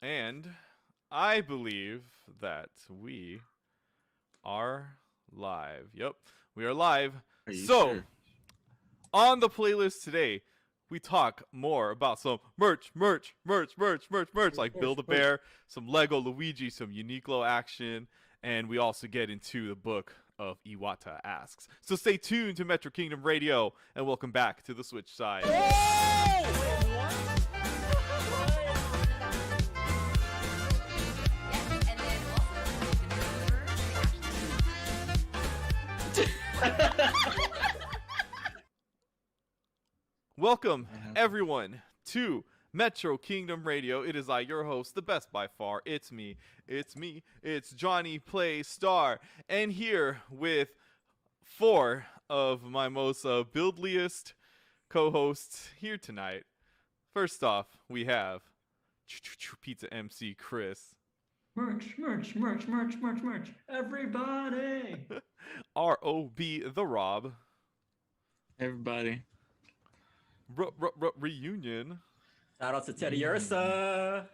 And I believe that we are live. Yep, we are live. Are you So, sure? on the playlist today, we talk more about some merch, like Merch, Build-A-Bear, some Lego Luigi, some Uniqlo action, and we also get into the book of Iwata Asks. So stay tuned to Metro Kingdom Radio, and welcome back to the Switch side. Welcome, everyone, to Metro Kingdom Radio. It is I, your host, the best by far. It's me, it's J-Playstar. And here with four of my most buildliest co-hosts here tonight. First off, we have Pizza MC Chris. Merch. Everybody. R.O.B. The Rob. Everybody. Reunion. Shout out to Teddy Ursa.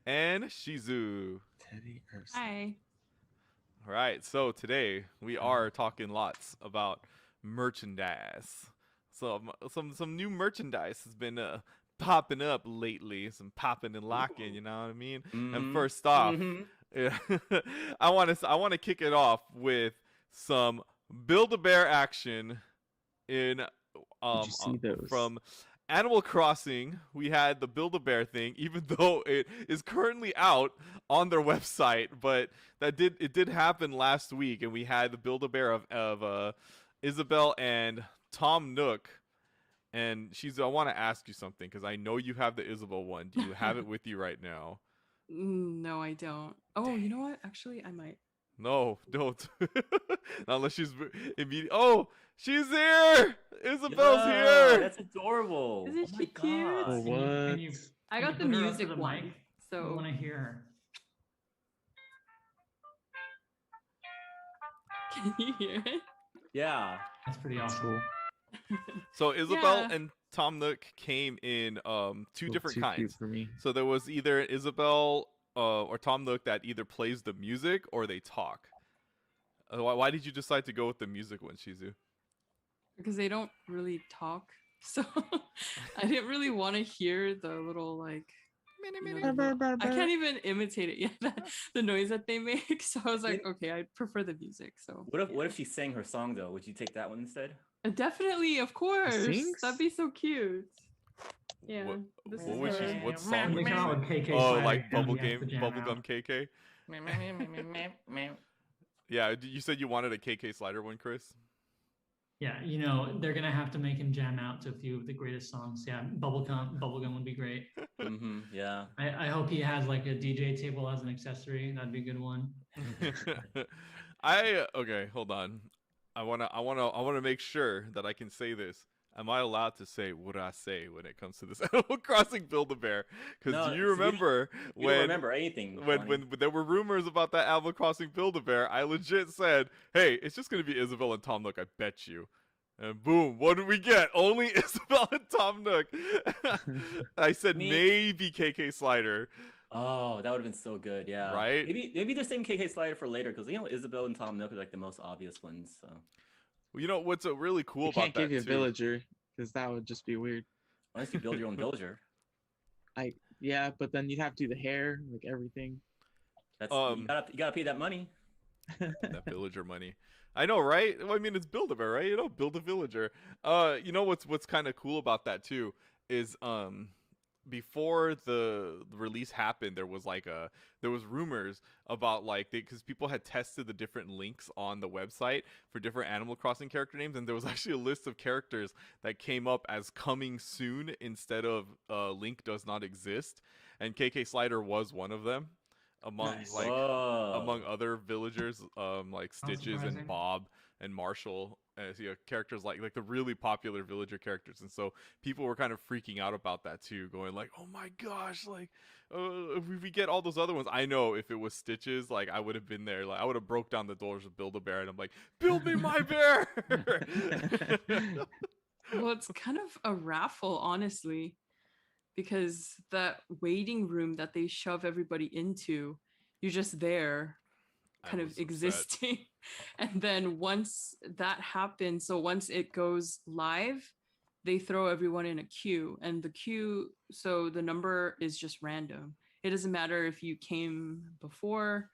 And Shizu. Teddy Ursa. Hi. All right, so today we are talking lots about merchandise. So some new merchandise has been popping up lately. Some popping and locking, you know what I mean? And first off, I want to kick it off with some Build-A-Bear action in Did you see those? from Animal Crossing. We had the Build-A-Bear thing, even though it is currently out on their website, but it did happen last week, and we had the Build-A-Bear of Isabelle and Tom Nook. And I want to ask you something because I know you have the Isabelle one. Do you have it with you right now? No, I don't. Oh, you know what? Actually, I might. No, don't. Not unless she's immediate. Oh, she's here! Isabelle's here! That's adorable. Isn't Oh my she cute? God. What? I got the music one. I So want to hear her. can you hear it? Yeah. That's pretty awesome. So Isabelle Yeah. and Tom Nook came in two different Too cute kinds. for me. So there was either Isabelle or Tom Nook that either plays the music or they talk. Why did you decide to go with the music one, Shizu? Because they don't really talk. So I didn't really want to hear the little like I can't even imitate it yet. The noise that they make. So I was like, okay, I prefer the music. So What if she sang her song though? Would you take that one instead? definitely, of course. Sings? That'd be so cute. Yeah. What- this what is was her. she? What song? We Was can all with she? KK. Oh, Slider, like we have to jam bubblegum out. KK. Yeah, you said you wanted a KK Slider one, Chris. Yeah, they're gonna have to make him jam out to a few of the greatest songs. Yeah, bubblegum would be great. Yeah. I hope he has like a DJ table as an accessory. That'd be a good one. Okay, hold on. I wanna make sure that I can say this. Am I allowed to say what I say when it comes to this Animal Crossing Build-A-Bear? Because No, do you remember You don't remember anything. when there were rumors about that Animal Crossing Build-A-Bear, I legit said, "Hey, it's just gonna be Isabelle and Tom Nook, I bet you." And boom, what did we get? Only Isabelle and Tom Nook. I said maybe KK Slider. Oh, that would have been so good. Yeah. Right? Maybe they're saving KK Slider for later because Isabelle and Tom Nook are like the most obvious ones. So Well, you know what's really cool You about can't that give you a too? villager because that would just be weird. unless you build your own villager, Yeah, but then you'd have to do the hair, like everything. that's Um, you gotta pay that money. That villager money. I know, right? Well, I mean, it's Build-A-Bear, right? Build a villager. You know what's kind of cool about that too is before the release happened, there was rumors about because people had tested the different links on the website for different Animal Crossing character names, and there was actually a list of characters that came up as coming soon instead of link does not exist, and KK Slider was one of them among Nice. among other villagers like Stitches and surprising. Bob and Marshall, characters like the really popular villager characters. And so people were kind of freaking out about that too, going like, oh my gosh, if we get all those other ones. I know if it was Stitches, like I would have been there, like I would have broke down the doors of Build-A-Bear and I'm like, build me my bear. Well, it's kind of a raffle, honestly. because that waiting room that they shove everybody into, you're just there I kind was of upset. existing. And then once that happens, so once it goes live, they throw everyone in a queue, and the queue, so the number is just random. It doesn't matter if you came before,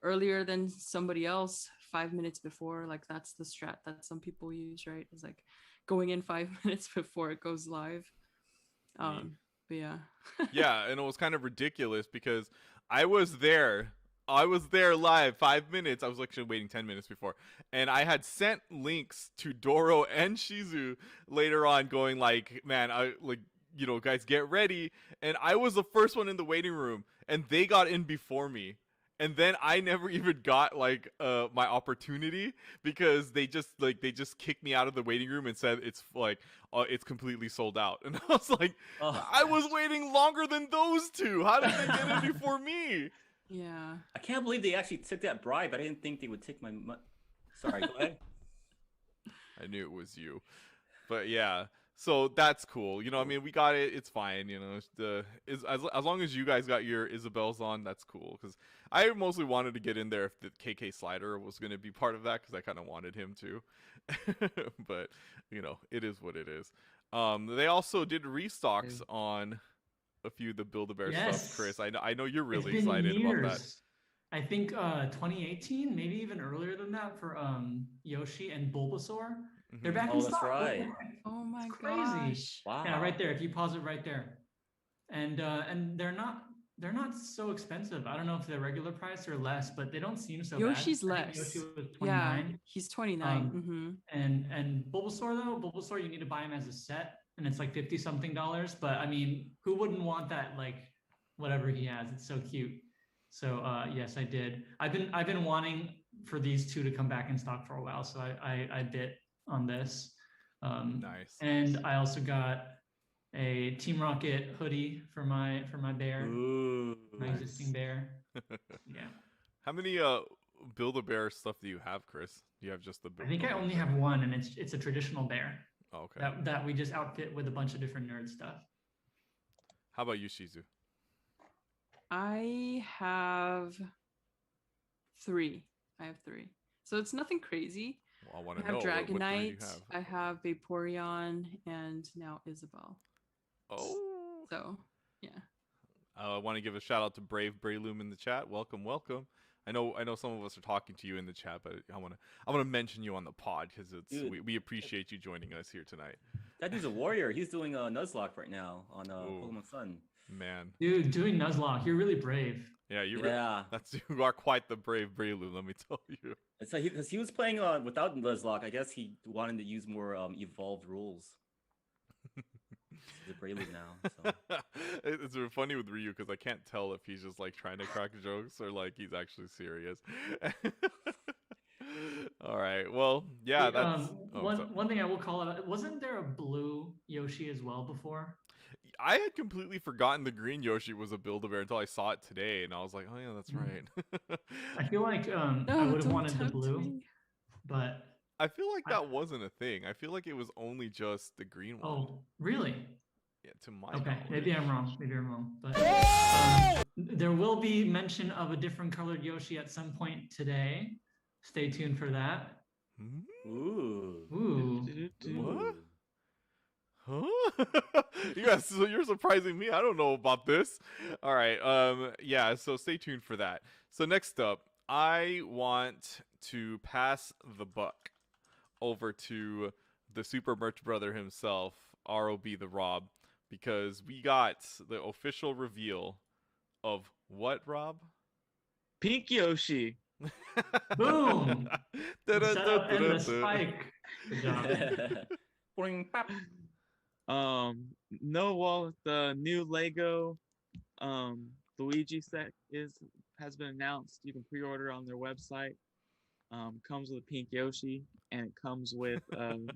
earlier than somebody else, 5 minutes before. Like that's the strat that some people use, right? It's like going in 5 minutes before it goes live. But yeah. Yeah, and it was kind of ridiculous because I was there. I was there live 5 minutes. I was actually waiting 10 minutes before. And I had sent links to Doro and Shizu later on going like, man, I like, you know, guys get ready. And I was the first one in the waiting room and they got in before me. And then I never even got like my opportunity because they just kicked me out of the waiting room and said it's like it's completely sold out. And I was like, Oh, I was waiting longer than those two. How did they get in before me? Yeah. I can't believe they actually took that bribe. I didn't think they would take my Sorry, go ahead. I knew it was you. But yeah, so that's cool. You know, I mean, we got it. It's fine. You know, as long as you guys got your Isabels on, that's cool. Because I mostly wanted to get in there if the KK Slider was going to be part of that, because I kind of wanted him to. But you know, it is what it is. They also did restocks on a few of the Build-A-Bear stuff, Chris. I know you're really It's been excited years. about that. I think 2018, maybe even earlier than that, for Yoshi and Bulbasaur. They're back Oh, in that's stock. right. Oh my It's crazy. gosh. Wow. Yeah, right there. If you pause it right there, and they're not so expensive. I don't know if they're regular price or less, but they don't seem so Yoshi's bad. I think less. Yoshi was Yeah, 29. he's 29. And Bulbasaur though, Bulbasaur you need to buy him as a set, and it's like 50 something dollars. But I mean, who wouldn't want that? Like whatever he has, it's so cute. So yes, I did. I've been wanting for these two to come back in stock for a while, so I bit on this. Nice. And I also got a Team Rocket hoodie for my bear, Ooh. my existing bear. Yeah. How many Build-A-Bear stuff do you have, Chris? Do you have just the? I think I only have one, and it's a traditional bear. Oh, okay. That we just outfit with a bunch of different nerd stuff. How about you, Shizu? I have 3. I have 3. So it's nothing crazy. Well, I want I to have know what 3 you Dragonite, have. I have Vaporeon, and now Isabel. Oh. So, yeah. I want to give a shout out to Brave Brayloom in the chat. Welcome, welcome. I know some of us are talking to you in the chat, but I want to mention you on the pod because we appreciate you joining us here tonight. That dude's a warrior. He's doing a Nuzlocke right now on Pokemon Sun. Man, Dude, doing Nuzlocke, you're really brave. yeah, you are quite the brave Brayloom. Let me tell you. It's like because he was playing without Nuzlocke. I guess he wanted to use more evolved rules. He's a Prelude now. So. It's funny with Ryu because I can't tell if he's just like trying to crack jokes or like he's actually serious. All right. Well, yeah. Wait, That's one thing I will call out. Wasn't there a blue Yoshi as well before? I had completely forgotten the green Yoshi was a Build-A-Bear until I saw it today, and I was like, "Oh yeah, that's right." I feel like I No, would have don't wanted the tempt blue, me. but I feel like that wasn't a thing. I feel like it was only just the green one. oh, really? Yeah, to my Okay, knowledge. maybe I'm wrong. But there will be mention of a different colored Yoshi at some point today. Stay tuned for that. Hmm? Ooh. Ooh. What? Huh? You're surprising me. I don't know about this. All right. Yeah, so stay tuned for that. So next up, I want to pass the buck over to the Super Merch Brother himself, ROB the Rob, because we got the official reveal of what, Rob? Pink Yoshi. Boom! The setup and the spike. Good job. Boing, pop. Well, the new Lego Luigi set has been announced. You can pre-order on their website. Comes with a pink Yoshi, and it comes with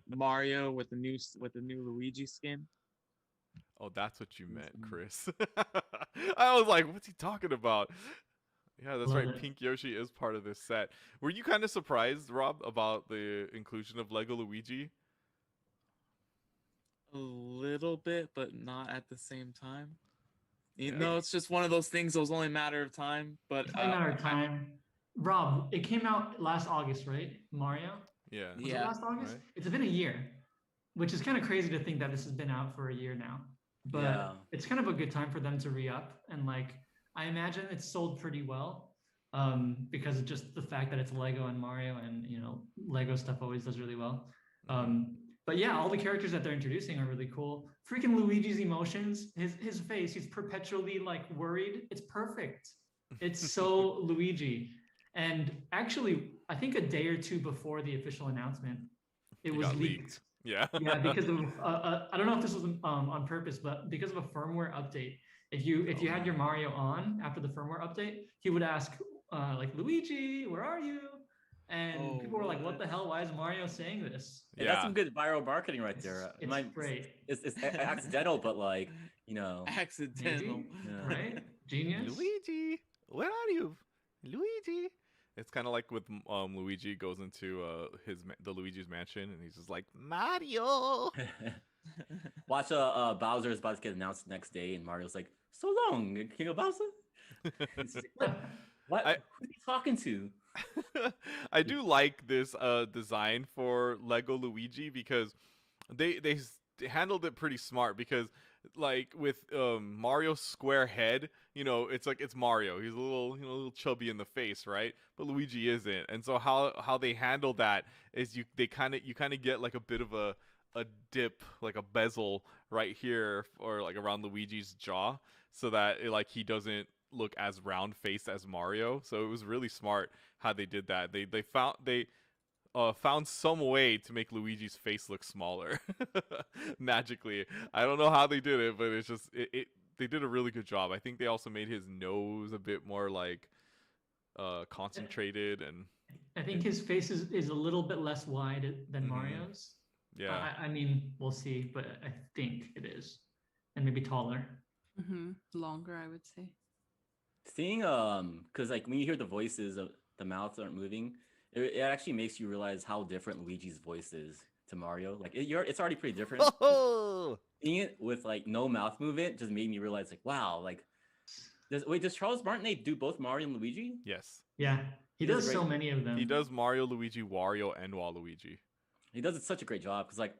Mario with the new Luigi skin. Oh, that's what you meant, Chris. I was like, what's he talking about? Yeah, that's Love right. it. Pink Yoshi is part of this set. Were you kind of surprised, Rob, about the inclusion of Lego Luigi? A little bit, but not at the same time. You Yeah. know, it's just one of those things. It was only a matter of time. But It's only a matter of time. Rob, it came out last August, right? Mario? Yeah. Was it Yeah. last August? Right. It's been a year, which is kind of crazy to think that this has been out for a year now. But Yeah. it's kind of a good time for them to re-up, and like I imagine it's sold pretty well, because of just the fact that it's Lego and Mario, and you know Lego stuff always does really well. But yeah, all the characters that they're introducing are really cool. Freaking Luigi's emotions, his face, he's perpetually like worried. It's perfect. It's so Luigi. And actually, I think a day or two before the official announcement, it It was got leaked. leaked. Yeah. Yeah, because of I don't know if this was on purpose, but because of a firmware update, if you had your Mario on after the firmware update, he would ask like Luigi, where are you? And people were like, what the hell? Why is Mario saying this? Yeah, that's some good viral marketing right there. It's great. It's accidental, but like, you know. Accidental. Maybe, Yeah. right? Genius. Luigi, where are you, Luigi? It's kind of like with Luigi goes into the Luigi's mansion, and he's just like Mario. Watch Bowser is about to get announced the next day, and Mario's like, "So long, King of Bowser." It's just like, what? Who's he talking to? I do like this design for Lego Luigi because they handled it pretty smart because like with Mario's square head, you know, it's like it's Mario. He's a little, you know, a little chubby in the face, right? But Luigi isn't. And so how they handle that is you kind of get like a bit of a dip, like a bezel right here or like around Luigi's jaw so that like he doesn't look as round faced as Mario. So it was really smart how they did that. They found some way to make Luigi's face look smaller magically. I don't know how they did it, but it's just they did a really good job. I think they also made his nose a bit more like concentrated, and I think his face is a little bit less wide than Mario's. Yeah. I mean, we'll see, but I think it is, and maybe taller. Longer, I would say. Seeing because like when you hear the voices of the mouths aren't moving, it actually makes you realize how different Luigi's voice is to Mario. Like it's already pretty different. Seeing it with like no mouth movement just made me realize like, wow, like does Charles Martinet do both Mario and Luigi? Yes. Yeah, he does so many of them. He does Mario, Luigi, Wario, and Waluigi. He does such a great job because like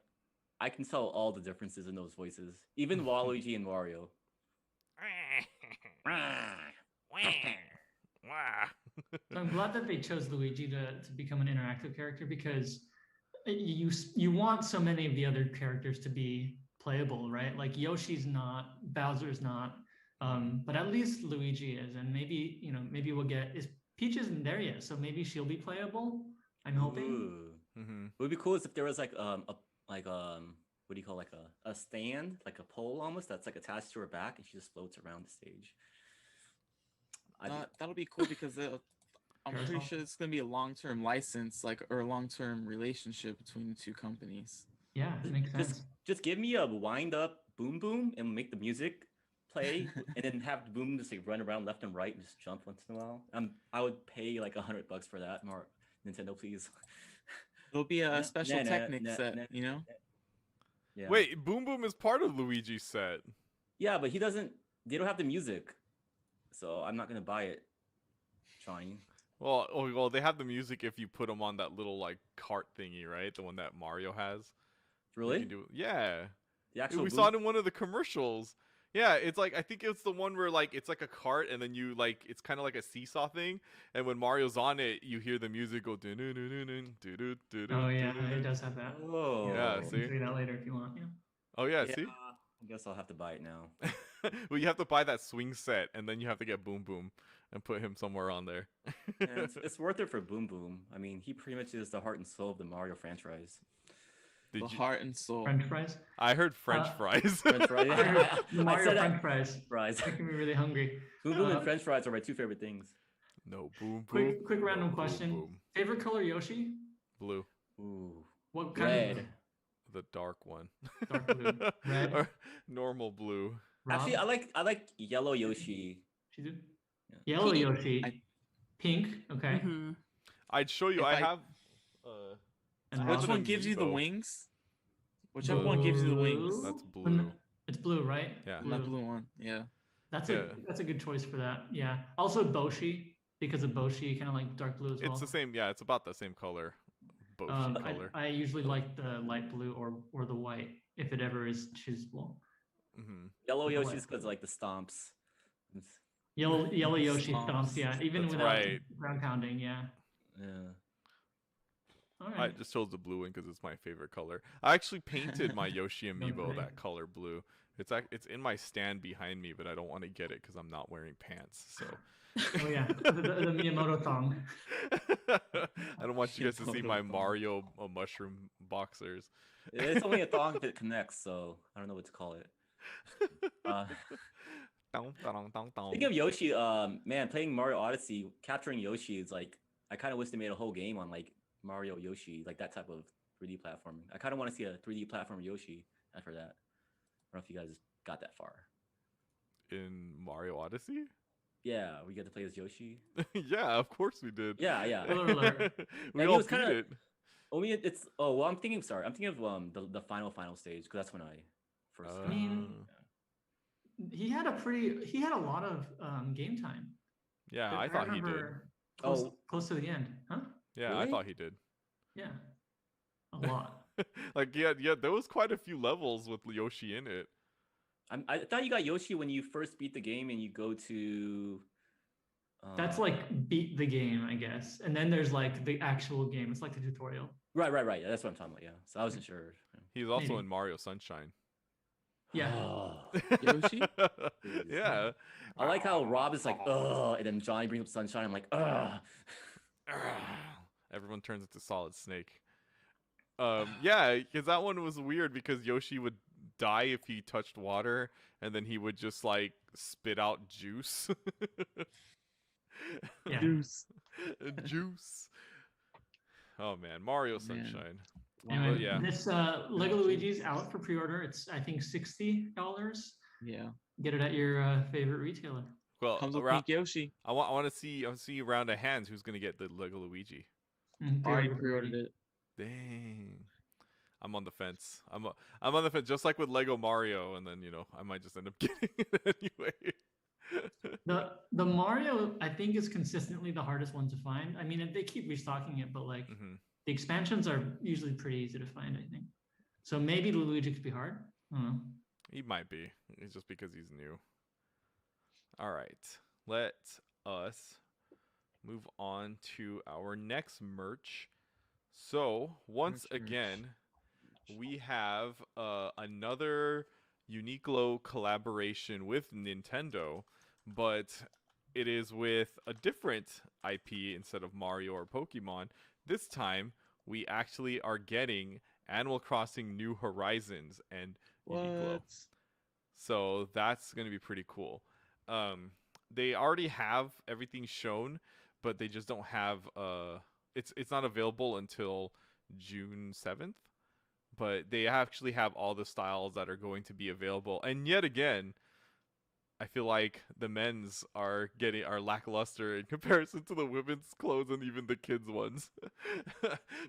I can tell all the differences in those voices, even Waluigi and Wario. So I'm glad that they chose Luigi to become an interactive character because you want so many of the other characters to be playable, right? Like Yoshi's not, Bowser's not, but at least Luigi is, and maybe maybe we'll get is Peach isn't there yet, so maybe she'll be playable. I'm hoping. It would be cool if there was like what do you call like a stand, like a pole almost that's like attached to her back, and she just floats around the stage. That'll be cool because I'm pretty sure it's gonna be a long-term license, like or a long-term relationship between the two companies. Yeah, it makes sense. Just give me a wind up boom boom and make the music play, and then have the boom just like run around left and right and just jump once in a while. I would pay like $100 for that. More Nintendo, please. It'll be a special Technic set, you know. Yeah. Wait, Boom Boom is part of Luigi's set. Yeah, but he doesn't. They don't have the music, so I'm not gonna buy it. Trying. Well, they have the music if you put them on that little like cart thingy, right? The one that Mario has. Really? Yeah. The we saw it in one of the commercials. Yeah, it's like I think it's the one where like it's like a cart and then you like it's kind of like a seesaw thing, and when Mario's on it, you hear the music go. Oh yeah, it does have that. Oh yeah. I'll See show you that later if you want. Yeah. Oh yeah. See. I guess I'll have to buy it now. Well, you have to buy that swing set, and then you have to get Boom Boom and put him somewhere on there. Yeah, it's worth it for Boom Boom. I mean, he pretty much is the heart and soul of the Mario franchise. Heart and soul. French fries. I heard French fries. French fries. I heard Mario I said French fries. Fries. Making me really hungry. Boom Boom and French fries are my two favorite things. No, Boom Boom. Quick random Boom, question. Boom. Favorite color Yoshi? Blue. Ooh. What kind Red. of blue? The dark one. Dark blue. Red. Or normal blue. Rob? Actually, I like yellow Yoshi. She did? Yeah. Yellow Pink. Yoshi. Pink. Okay. I'd show you. If I I- have. And Which Rob? one gives you the amiibo. wings? Whichever one gives you the wings. That's Blue? blue. It's blue, right? Yeah. The blue one. Yeah. That's Yeah. that's a good choice for that. Yeah. Also Boshi, because of Boshi, kind of like dark blue as well. It's the same. Yeah, it's about the same color. Boshi color. I usually like the light blue or the white if it ever is choosable. Mm-hmm. Yellow The Yoshi's white. because like the stomps. Yellow Yoshi Stomps. stomps, yeah. Even That's without right. ground pounding, yeah. Yeah. All I right. just chose the blue one because it's my favorite color. I actually painted my Yoshi amiibo great. that color blue. It's in my stand behind me, but I don't want to get it because I'm not wearing pants. So. Oh yeah, the Miyamoto thong. I don't want you guys to see my Miyamoto thong. Mario mushroom boxers. It's only a thong if it connects, so I don't know what to call it. Speaking of Yoshi, man, playing Mario Odyssey, capturing Yoshi is like I kind of wish they made a whole game on like Mario Yoshi, like that type of 3D platforming. I kind of want to see a 3D platform Yoshi after that. I don't know if you guys got that far. In Mario Odyssey? Yeah, we get to play as Yoshi. Yeah, of course we did. Yeah, yeah. Spoiler alert. We And it all was beat kinda- it. I mean, it's well, I'm thinking of the final stage because that's when I first. I mean, he had a lot of game time. Yeah, I thought he did. remember close to the end, huh? Yeah, I Really? thought he did. Yeah, a lot. Like, yeah, there was quite a few levels with Yoshi in it. I thought you got Yoshi when you first beat the game and you go to. That's like beat the game, I guess, and then there's like the actual game. It's like the tutorial. Right. Yeah, that's what I'm talking about. Yeah, so I wasn't sure. He's also Maybe. in Mario Sunshine. Yeah. Yoshi? Yeah. I like how Rob is like, ugh, and then Johnny brings up Sunshine. I'm like, ugh. Everyone turns into Solid Snake. Yeah, because that one was weird because Yoshi would die if he touched water, and then he would just like spit out juice. Yeah. Juice. Juice. Oh man, Mario Man. Sunshine. Anyway, yeah. this Lego Luigi's out for pre-order. It's I think $60. Yeah. Get it at your favorite retailer. Well, Comes with around, Pink Yoshi. I want to see around of hands who's gonna get the Lego Luigi. Already pre-ordered it. Dang. I'm on the fence. I'm on the fence, just like with Lego Mario, and then I might just end up getting it anyway. The Mario I think is consistently the hardest one to find. I mean, they keep restocking it, but like the expansions are usually pretty easy to find, I think. So maybe Luigi could be hard. I don't know. He might be. It's just because he's new. All right. Let us move on to our next merch. So, once again, we have another Uniqlo collaboration with Nintendo, but it is with a different IP instead of Mario or Pokemon. This time, we actually are getting Animal Crossing New Horizons and Uniqlo. So that's going to be pretty cool. They already have everything shown, but they just don't have it's not available until June 7th. But they actually have all the styles that are going to be available. And yet again, I feel like the men's are lackluster in comparison to the women's clothes and even the kids' ones.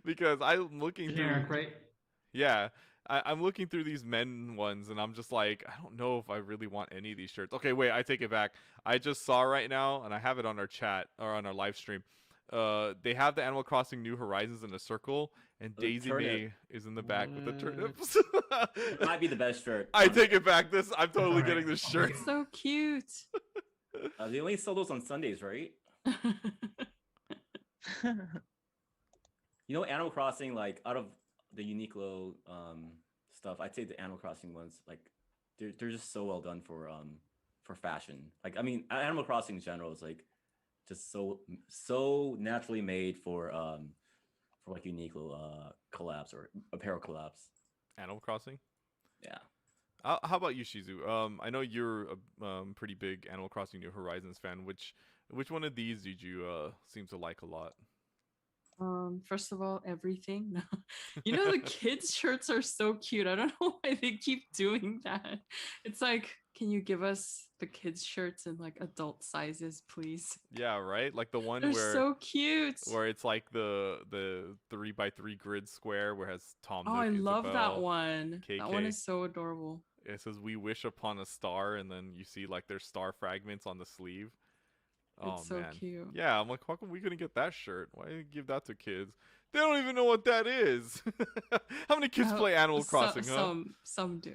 Because I'm looking Generic, through, right? yeah, I'm looking through these men ones, and I'm just like, I don't know if I really want any of these shirts. Okay, wait, I take it back. I just saw right now, and I have it on our chat or on our live stream. They have the Animal Crossing New Horizons in a circle, and Daisy turnip. May is in the back with the turnips. It might be the best shirt. I take it back. I'm totally Alright. getting this shirt. It's so cute. They only sell those on Sundays, right? You know, Animal Crossing, like out of the Uniqlo stuff, I'd say the Animal Crossing ones, like they're just so well done for fashion. Like, I mean, Animal Crossing in general is like just so naturally made for like Uniqlo collabs or apparel collabs. Animal Crossing. Yeah. How about you, Shizu? I know you're a pretty big Animal Crossing New Horizons fan. Which one of these did you seem to like a lot? First of all, everything. No. You know, the kids' shirts are so cute. I don't know why they keep doing that. It's like can you give us the kids' shirts in like adult sizes, please? Yeah, right. Like the one They're where so cute. it's like the 3x3 grid square where it has Tom Oh, Nook, I love that Isabel, one. That one KK. is so adorable. It says "We wish upon a star," and then you see like there's star fragments on the sleeve. Oh It's so man, cute. yeah. I'm like, how come we couldn't get that shirt? Why did you give that to kids? They don't even know what that is. How many kids Oh, play Animal Crossing, huh? Some do.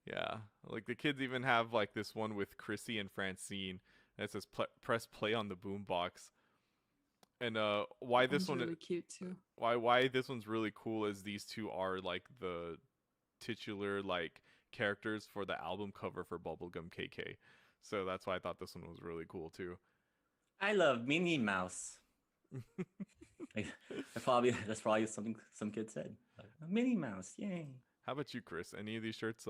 Yeah, like the kids even have like this one with Chrissy and Francine that says "Press play on the boombox." And why That this one's one? really cute too. Why this one's really cool is these two are like the titular like characters for the album cover for Bubblegum KK. So that's why I thought this one was really cool too. I love Minnie Mouse. Like, that's probably something some kid said. Minnie Mouse, yay! How about you, Chris? Any of these shirts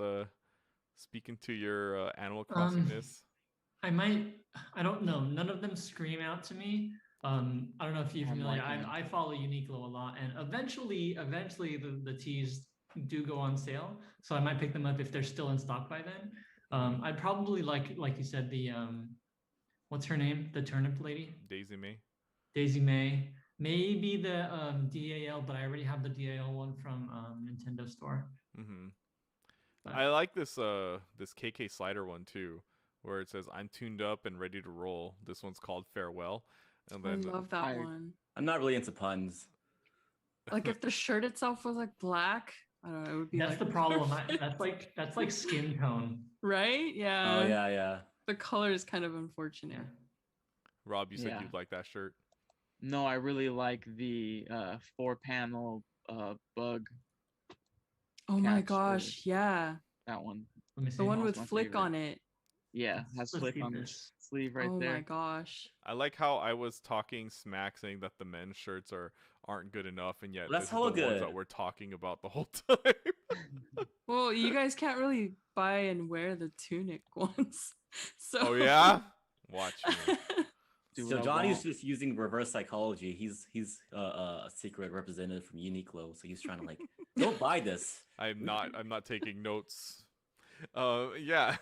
speaking to your Animal Crossingness? I don't know. None of them scream out to me. I don't know if you're I'm familiar. liking it. I follow Uniqlo a lot, and eventually the tees do go on sale. So I might pick them up if they're still in stock by then. I'd probably like you said, the what's her name? The turnip lady? Daisy May. Daisy May. Maybe the DAL, but I already have the DAL one from Nintendo Store. Mm-hmm. But I like this this KK slider one too, where it says "I'm tuned up and ready to roll." This one's called Farewell, and I then love that I- one. I'm not really into puns. Like if the shirt itself was like black, I don't know, it would be that's like the problem. That's like skin tone. right? Yeah. Oh yeah. The color is kind of unfortunate. Yeah. Rob, you said Yeah. you'd like that shirt. No, I really like the 4-panel bug. Oh my Catch gosh, yeah. That one. Let me see. The one That was with my flick favorite. on it. Yeah, has Let's flick see on the this. sleeve right Oh there. my gosh. I like how I was talking smack saying that the men's shirts aren't good enough, and yet That's this is the hella ones that good. we're talking about the whole time. Well, you guys can't really buy and wear the tunic ones. So Oh yeah, watch me. Do So what I Johnny's want. just using reverse psychology. He's a secret representative from Uniqlo, so he's trying to like, don't buy this. I'm not taking notes. Yeah,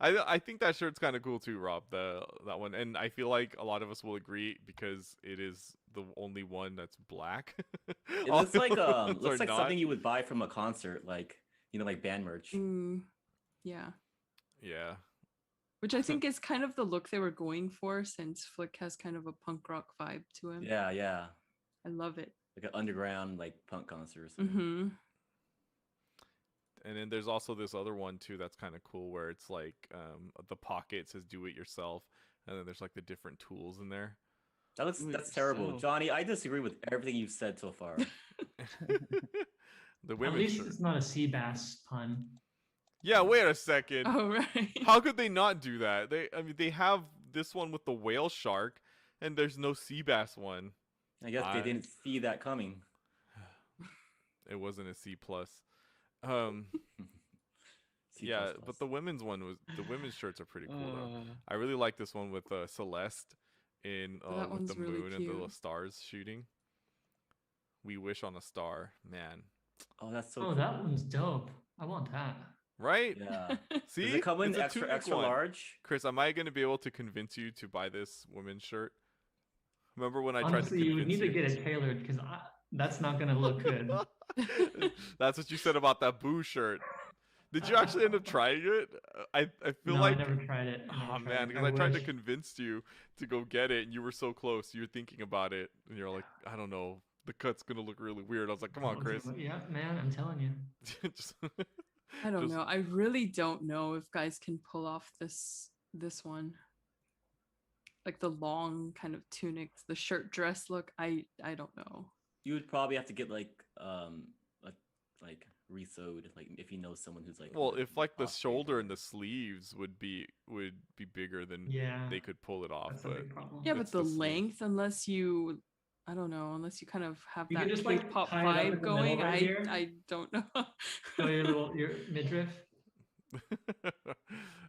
I think that shirt's kind of cool too, Rob. That one, and I feel like a lot of us will agree because it is the only one that's black. It All looks the like other ones are not. something you would buy from a concert, like like band merch. Yeah. Yeah. Which I think is kind of the look they were going for, since Flick has kind of a punk rock vibe to him. Yeah. I love it. Like an underground like punk concert or something. Mm-hmm. And then there's also this other one too that's kind of cool where it's like the pocket says "Do it yourself," and then there's like the different tools in there. That's Do it terrible, yourself. Johnny. I disagree with everything you've said so far. The At women's least shirt. it's not a sea bass pun. Yeah, wait a second. Oh right. How could they not do that? They have this one with the whale shark, and there's no sea bass one. I guess they didn't see that coming. It wasn't a C plus. C++. Yeah, but the women's shirts are pretty cool though. Uh, I really like this one with Celeste in That with one's the really moon and the little cute. stars shooting. We wish on a star, man. Oh, that's so Oh, cool. that one's dope. I want that. Right? Yeah. See, Does it come in It's a extra tunic extra one. large? Chris, am I going to be able to convince you to buy this women's shirt? Remember when I tried to Honestly, convince you need to get it tailored because that's not gonna look good. That's what you said about that Boo shirt. Did you actually end up trying it? I feel No, like I never tried it. oh man, because I tried to convince you to go get it, and you were so close. You were thinking about it, and you're like, I don't know, the cut's gonna look really weird. I was like, come on, Chris. Yeah, man, I'm telling you. Just- I don't just- know. I really don't know if guys can pull off this one. Like the long kind of tunic, the shirt dress look. I don't know. You would probably have to get like resewed, like if you know someone who's like. Well, if like the off shoulder and before. the sleeves would be bigger, then Yeah, they could pull it off. that's a But big problem. Yeah, but It's the the sleeve. length, unless you, I don't know, unless you kind of have You that could just, like, K-pop tie it up in vibe the middle going, right here. I don't know. Show your midriff.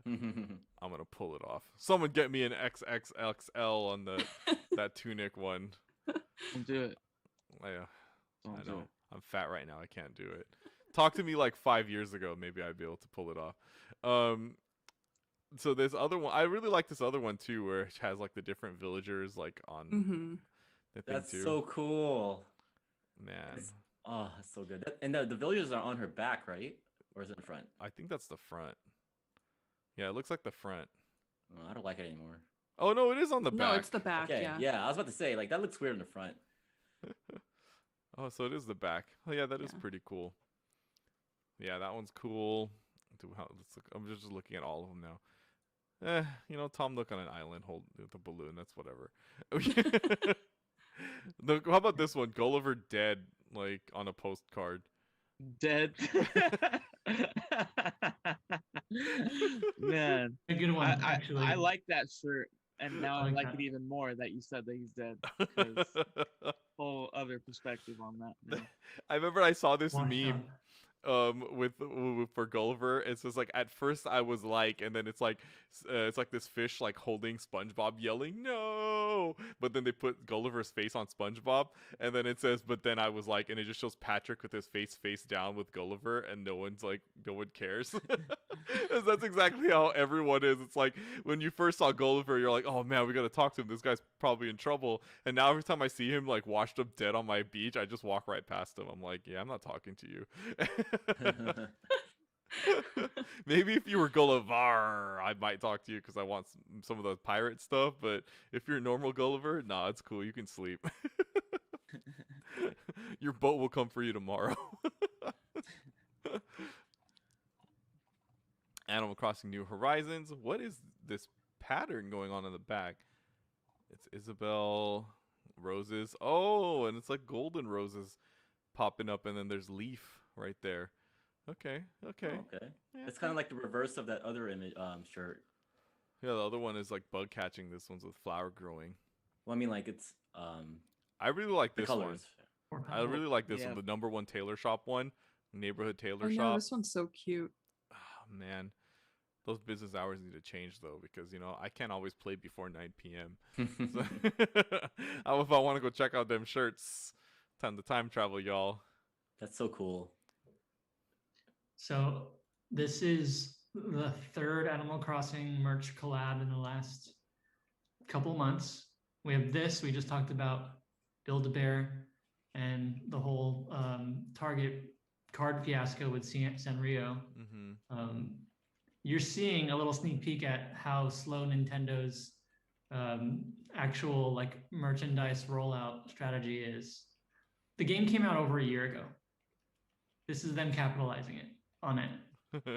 I'm gonna pull it off. Someone get me an XXXL on that tunic one. don't do it. I Don't do know. it. I'm fat right now. I can't do it. Talk to me like 5 years ago, maybe I'd be able to pull it off. So this other one, I really like this other one too, where it has like the different villagers like on Mm-hmm. the thing That's too. so cool. Man, Oh, that's so good. And the villagers are on her back, right? Or is it in front? I think that's the front. Yeah, it looks like the front. Oh, I don't like it anymore. Oh no, it is on the No, back. it's the back. Okay, Yeah. I was about to say, like, that looks weird in the front. Oh, so it is the back. Oh yeah, that is Yeah. pretty cool. Yeah, that one's cool. Let's look. I'm just looking at all of them now. Tom Nook on an island, hold the balloon. That's whatever. How about this one? Gulliver dead, like on a postcard. Dead. Man, A good one, actually. I like that shirt, and now I like like that. it even more that you said that he's dead. Because whole other perspective on that. Now. I remember I saw this Washed meme with for Gulliver. It's just like at first I was like, and then it's like this fish like holding SpongeBob yelling no, but then they put Gulliver's face on SpongeBob, and then it says but then I was like, and it just shows Patrick with his face down with Gulliver, and no one cares. 'Cause that's exactly how everyone is. It's like when you first saw Gulliver, you're like, oh man, we gotta talk to him, this guy's probably in trouble, and now every time I see him like washed up dead on my beach, I just walk right past him. I'm like, yeah, I'm not talking to you. Maybe if you were Gulliver, I might talk to you because I want some of the pirate stuff, but if you're normal Gulliver, nah, it's cool, you can sleep. Your boat will come for you tomorrow. Animal Crossing New Horizons. What is this pattern going on in the back? It's Isabel roses. Oh, and it's like golden roses popping up, and then there's Leaf right there. Okay. Oh, okay. Yeah, It's kind of like the reverse of that other image shirt. Yeah, the other one is like bug catching. This one's with flower growing. Well, I mean, like, it's I really like the this colors. one. I really like this Yeah. one, the number one tailor shop one, neighborhood tailor Oh no, shop. this one's so cute. Oh, man, those business hours need to change though, because I can't always play before 9 p.m. So, how if I want to go check out them shirts? Time to time travel, y'all. That's so cool. So this is the third Animal Crossing merch collab in the last couple months. We have this, we just talked about Build-A-Bear and the whole Target card fiasco with Sanrio. Mm-hmm. You're seeing a little sneak peek at how slow Nintendo's actual like merchandise rollout strategy is. The game came out over a year ago. This is them capitalizing on it.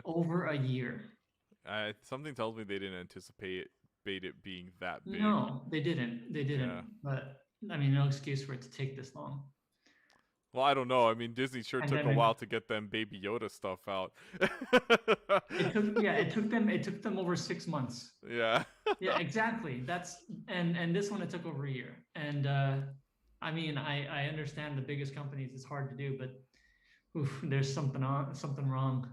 Over a year. Something tells me they didn't anticipate it being that big. No, they didn't. Yeah. But I mean, no excuse for it to take this long. Well, I don't know. I mean, Disney sure took a while to get them Baby Yoda stuff out. It took them over 6 months. Yeah. Yeah, exactly. And this one it took over a year. And I mean, I understand the biggest companies it's hard to do, but there's something wrong.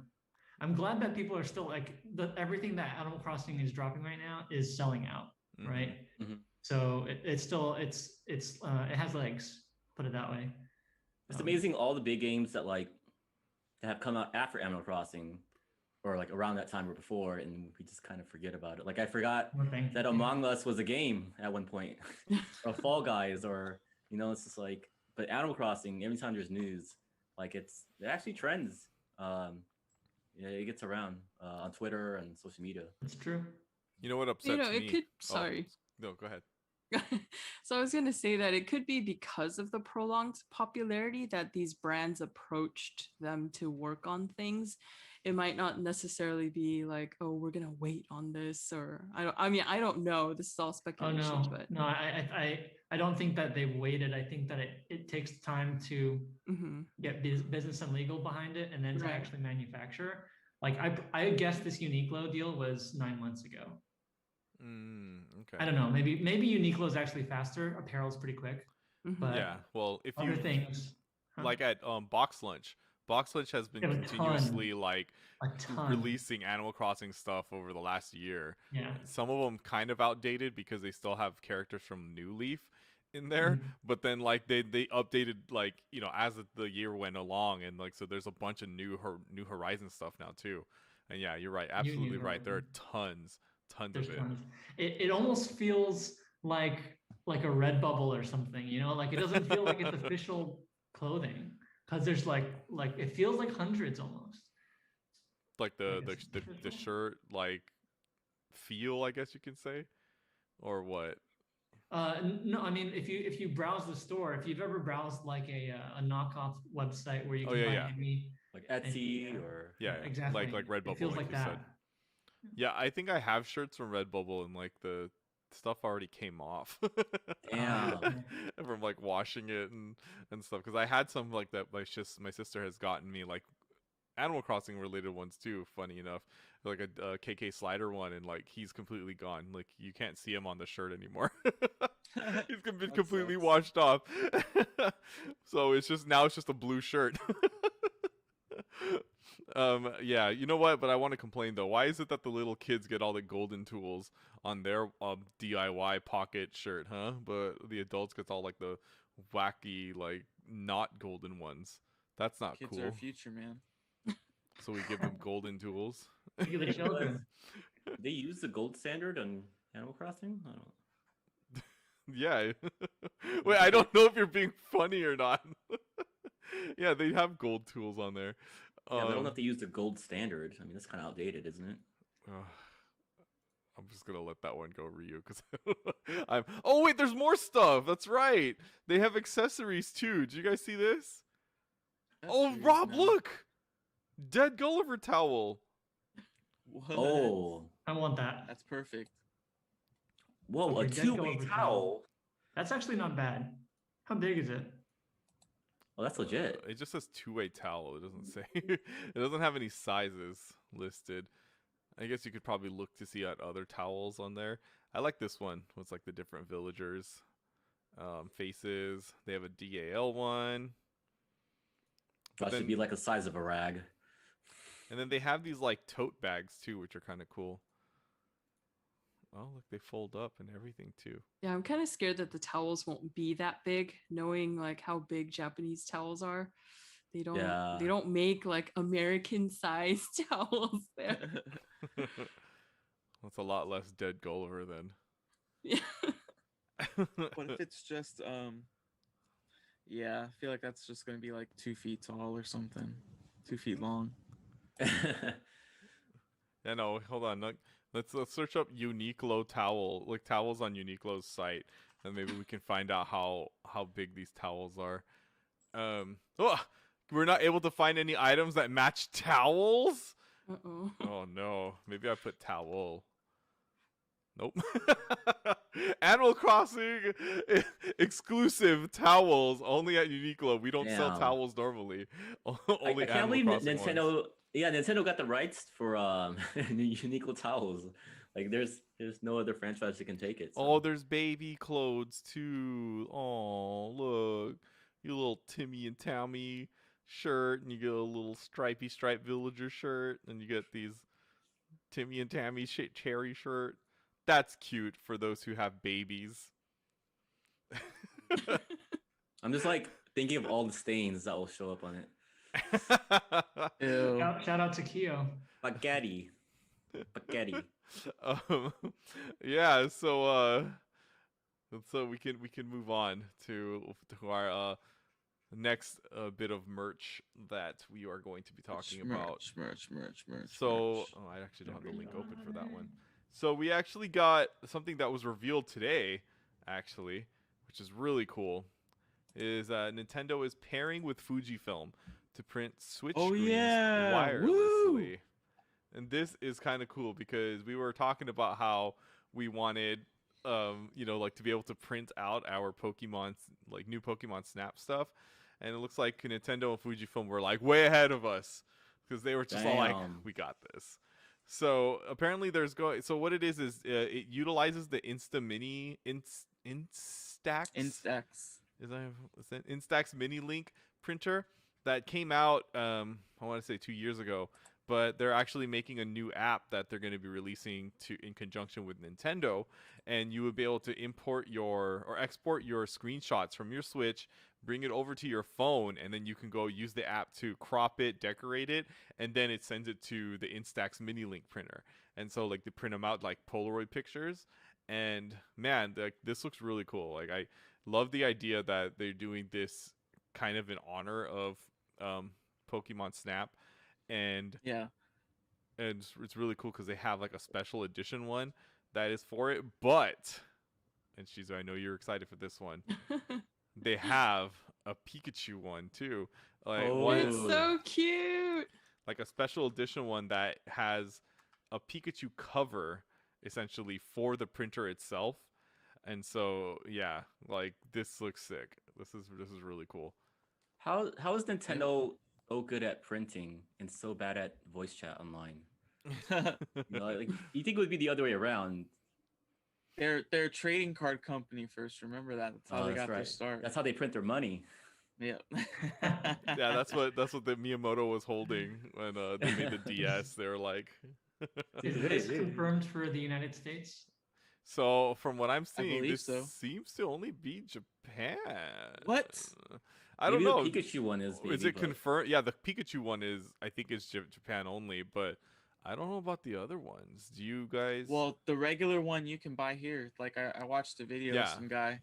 I'm glad that people are still like everything that Animal Crossing is dropping right now is selling out, right? Mm-hmm. So it has legs, put it that way. It's amazing all the big games that have come out after Animal Crossing, or like around that time or before, and we just kind of forget about it. Like I forgot that Among Us was a game at one point, or Fall Guys, or it's just like. But Animal Crossing, every time there's news, like it actually trends. It gets around on Twitter and social media. It's true. You know what upsets me? It could. Sorry. No, go ahead. So I was going to say that it could be because of the prolonged popularity that these brands approached them to work on things. It might not necessarily be like, oh, we're going to wait on this, or I don't know. This is all speculation. Oh, no. But No, I don't think that they waited. I think that it takes time to get business and legal behind it, and then to actually manufacture. Like I guess this Uniqlo deal was 9 months ago. Okay. I don't know. Maybe Uniqlo is actually faster. Apparel's pretty quick. But yeah. Well, if other things like at Box Lunch has been continuously releasing Animal Crossing stuff over the last year. Yeah. Some of them kind of outdated because they still have characters from New Leaf, in there, Mhm. but then like they updated like as the year went along, and like so there's a bunch of New Horizon stuff now too. And yeah, you're right, New absolutely right. There are Horizon. tons There's of it. tons. It almost feels like a Redbubble or something, you know? Like it doesn't feel like it's official clothing because there's like it feels like hundreds almost. Like Like the it's the official. shirt like feel, I guess you can say, or what? No, I mean if you browse the store, if you've ever browsed like a knockoff website where you Oh can yeah, buy yeah, Like any Etsy or yeah, yeah. exactly. Like It Redbubble, feels like like you said. that. Yeah, I think I have shirts from Redbubble, and like the stuff already came off damn. from like washing it and stuff. Because I had some like that. My sister has gotten me like Animal Crossing related ones too. Funny enough, like a KK Slider one, and like he's completely gone. Like you can't see him on the shirt anymore. He's been That completely sucks. washed off. So it's just a blue shirt. Yeah, you know what? But I want to complain though. Why is it that the little kids get all the golden tools on their DIY pocket shirt, huh? But the adults gets all like the wacky, like not golden ones. That's not Kids are our cool. future, man. So we give them golden tools. Look at the children. They use the gold standard on Animal Crossing. I don't. Yeah. Wait, I don't know if you're being funny or not. Yeah, they have gold tools on there. Yeah, but I don't have to use the gold standard. I mean, that's kind of outdated, isn't it? I'm just gonna let that one go, Ryu, because I'm. Oh wait, there's more stuff. That's right. They have accessories too. Did you guys see this? Oh, Accessories, Rob, man. look, Dead Gulliver towel. What? Oh, I want that. That's perfect. whoa, Okay, a Dead two-way Gulliver towel. That's actually not bad. How big is it? Oh, that's legit. It just says two-way towel. It doesn't say. It doesn't have any sizes listed. I guess you could probably look to see at other towels on there. I like this one. It's like the different villagers, faces. They have a DAL one. That should be like the size of a rag. And then they have these like tote bags too, which are kind of cool. Oh, look, they fold up and everything too. Yeah, I'm kind of scared that the towels won't be that big, knowing like how big Japanese towels are. They Yeah. don't make like American sized towels there. That's a lot less Dead Gulliver then. Yeah. What if it's just yeah, I feel like that's just gonna be like 2 feet tall or something. 2 feet long. Yeah, no, hold on. Let's search up Uniqlo towel, like towels on Uniqlo's site, and maybe we can find out how big these towels are. Oh, we're not able to find any items that match towels. Uh-oh. Oh no, maybe I put towel. Nope. Animal Crossing exclusive towels only at Uniqlo. We don't sell Damn. towels normally. I Only can't Animal believe Crossing Nintendo. ones. Yeah, Nintendo got the rights for Uniqlo towels. Like, there's no other franchise that can take it. So. Oh, there's baby clothes too. Oh, look, your little Timmy and Tammy shirt, and you get a little striped villager shirt, and you get these Timmy and Tammy cherry shirt. That's cute for those who have babies. I'm just like thinking of all the stains that will show up on it. Ew. Shout out to Kyo. Spaghetti. Spaghetti. Yeah, so we can move on to our next bit of merch that we are going to be talking about. Merch. So, oh, I actually don't have the link open for that one. So we actually got something that was revealed today, actually, which is really cool. Is Nintendo is pairing with Fujifilm to print Switch screens wirelessly. Woo! And this is kind of cool because we were talking about how we wanted, like to be able to print out our Pokemon, like new Pokemon Snap stuff. And it looks like Nintendo and Fujifilm were like way ahead of us because they were just all like, we got this. So apparently so what it is it utilizes the Instax is that Instax Mini Link printer that came out I want to say 2 years ago, but they're actually making a new app that they're going to be releasing in conjunction with Nintendo, and you would be able to import or export your screenshots from your Switch, bring it over to your phone, and then you can go use the app to crop it, decorate it, and then it sends it to the Instax mini link printer. And so like they print them out like Polaroid pictures, and man, this looks really cool. Like I love the idea that they're doing this kind of in honor of Pokemon Snap, and Yeah. it's really cool because they have like a special edition one that is for it. But, and Shizu, I know you're excited for this one. They have a Pikachu one too, like It's so cute. like a special edition one that has a Pikachu cover essentially for the printer itself. And so yeah, like this looks sick. This is really cool. How is Nintendo so good at printing and so bad at voice chat online? You know, like you think it would be the other way around. They're a trading card company first. Remember that. That's how they got their start. That's how they print their money. Yeah. Yeah, that's what the Miyamoto was holding when they made the DS. They were like Is this confirmed for the United States? So from what I'm seeing, believe this so. seems to only be Japan. What? I don't Maybe know. The Pikachu one is. Is it confirmed? Yeah, the Pikachu one is. I think is Japan only, but I don't know about the other ones. Do you guys? Well, the regular one you can buy here. Like I watched a video of some guy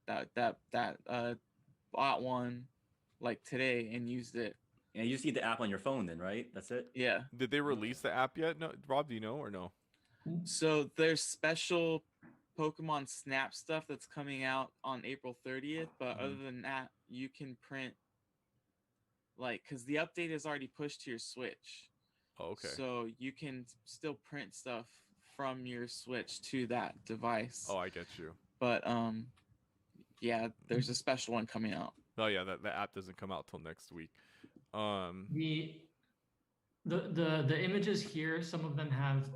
that bought one like today and used it. And you just need the app on your phone, then, right? That's it. Yeah. Did they release the app yet? No, Rob, do you know or no? So there's special Pokemon Snap stuff that's coming out on April 30th, but other than that, you can print because the update is already pushed to your Switch. Oh, okay. So you can still print stuff from your Switch to that device. Oh, I get you. But yeah, there's a special one coming out. Oh yeah, the app doesn't come out till next week. The images here, some of them have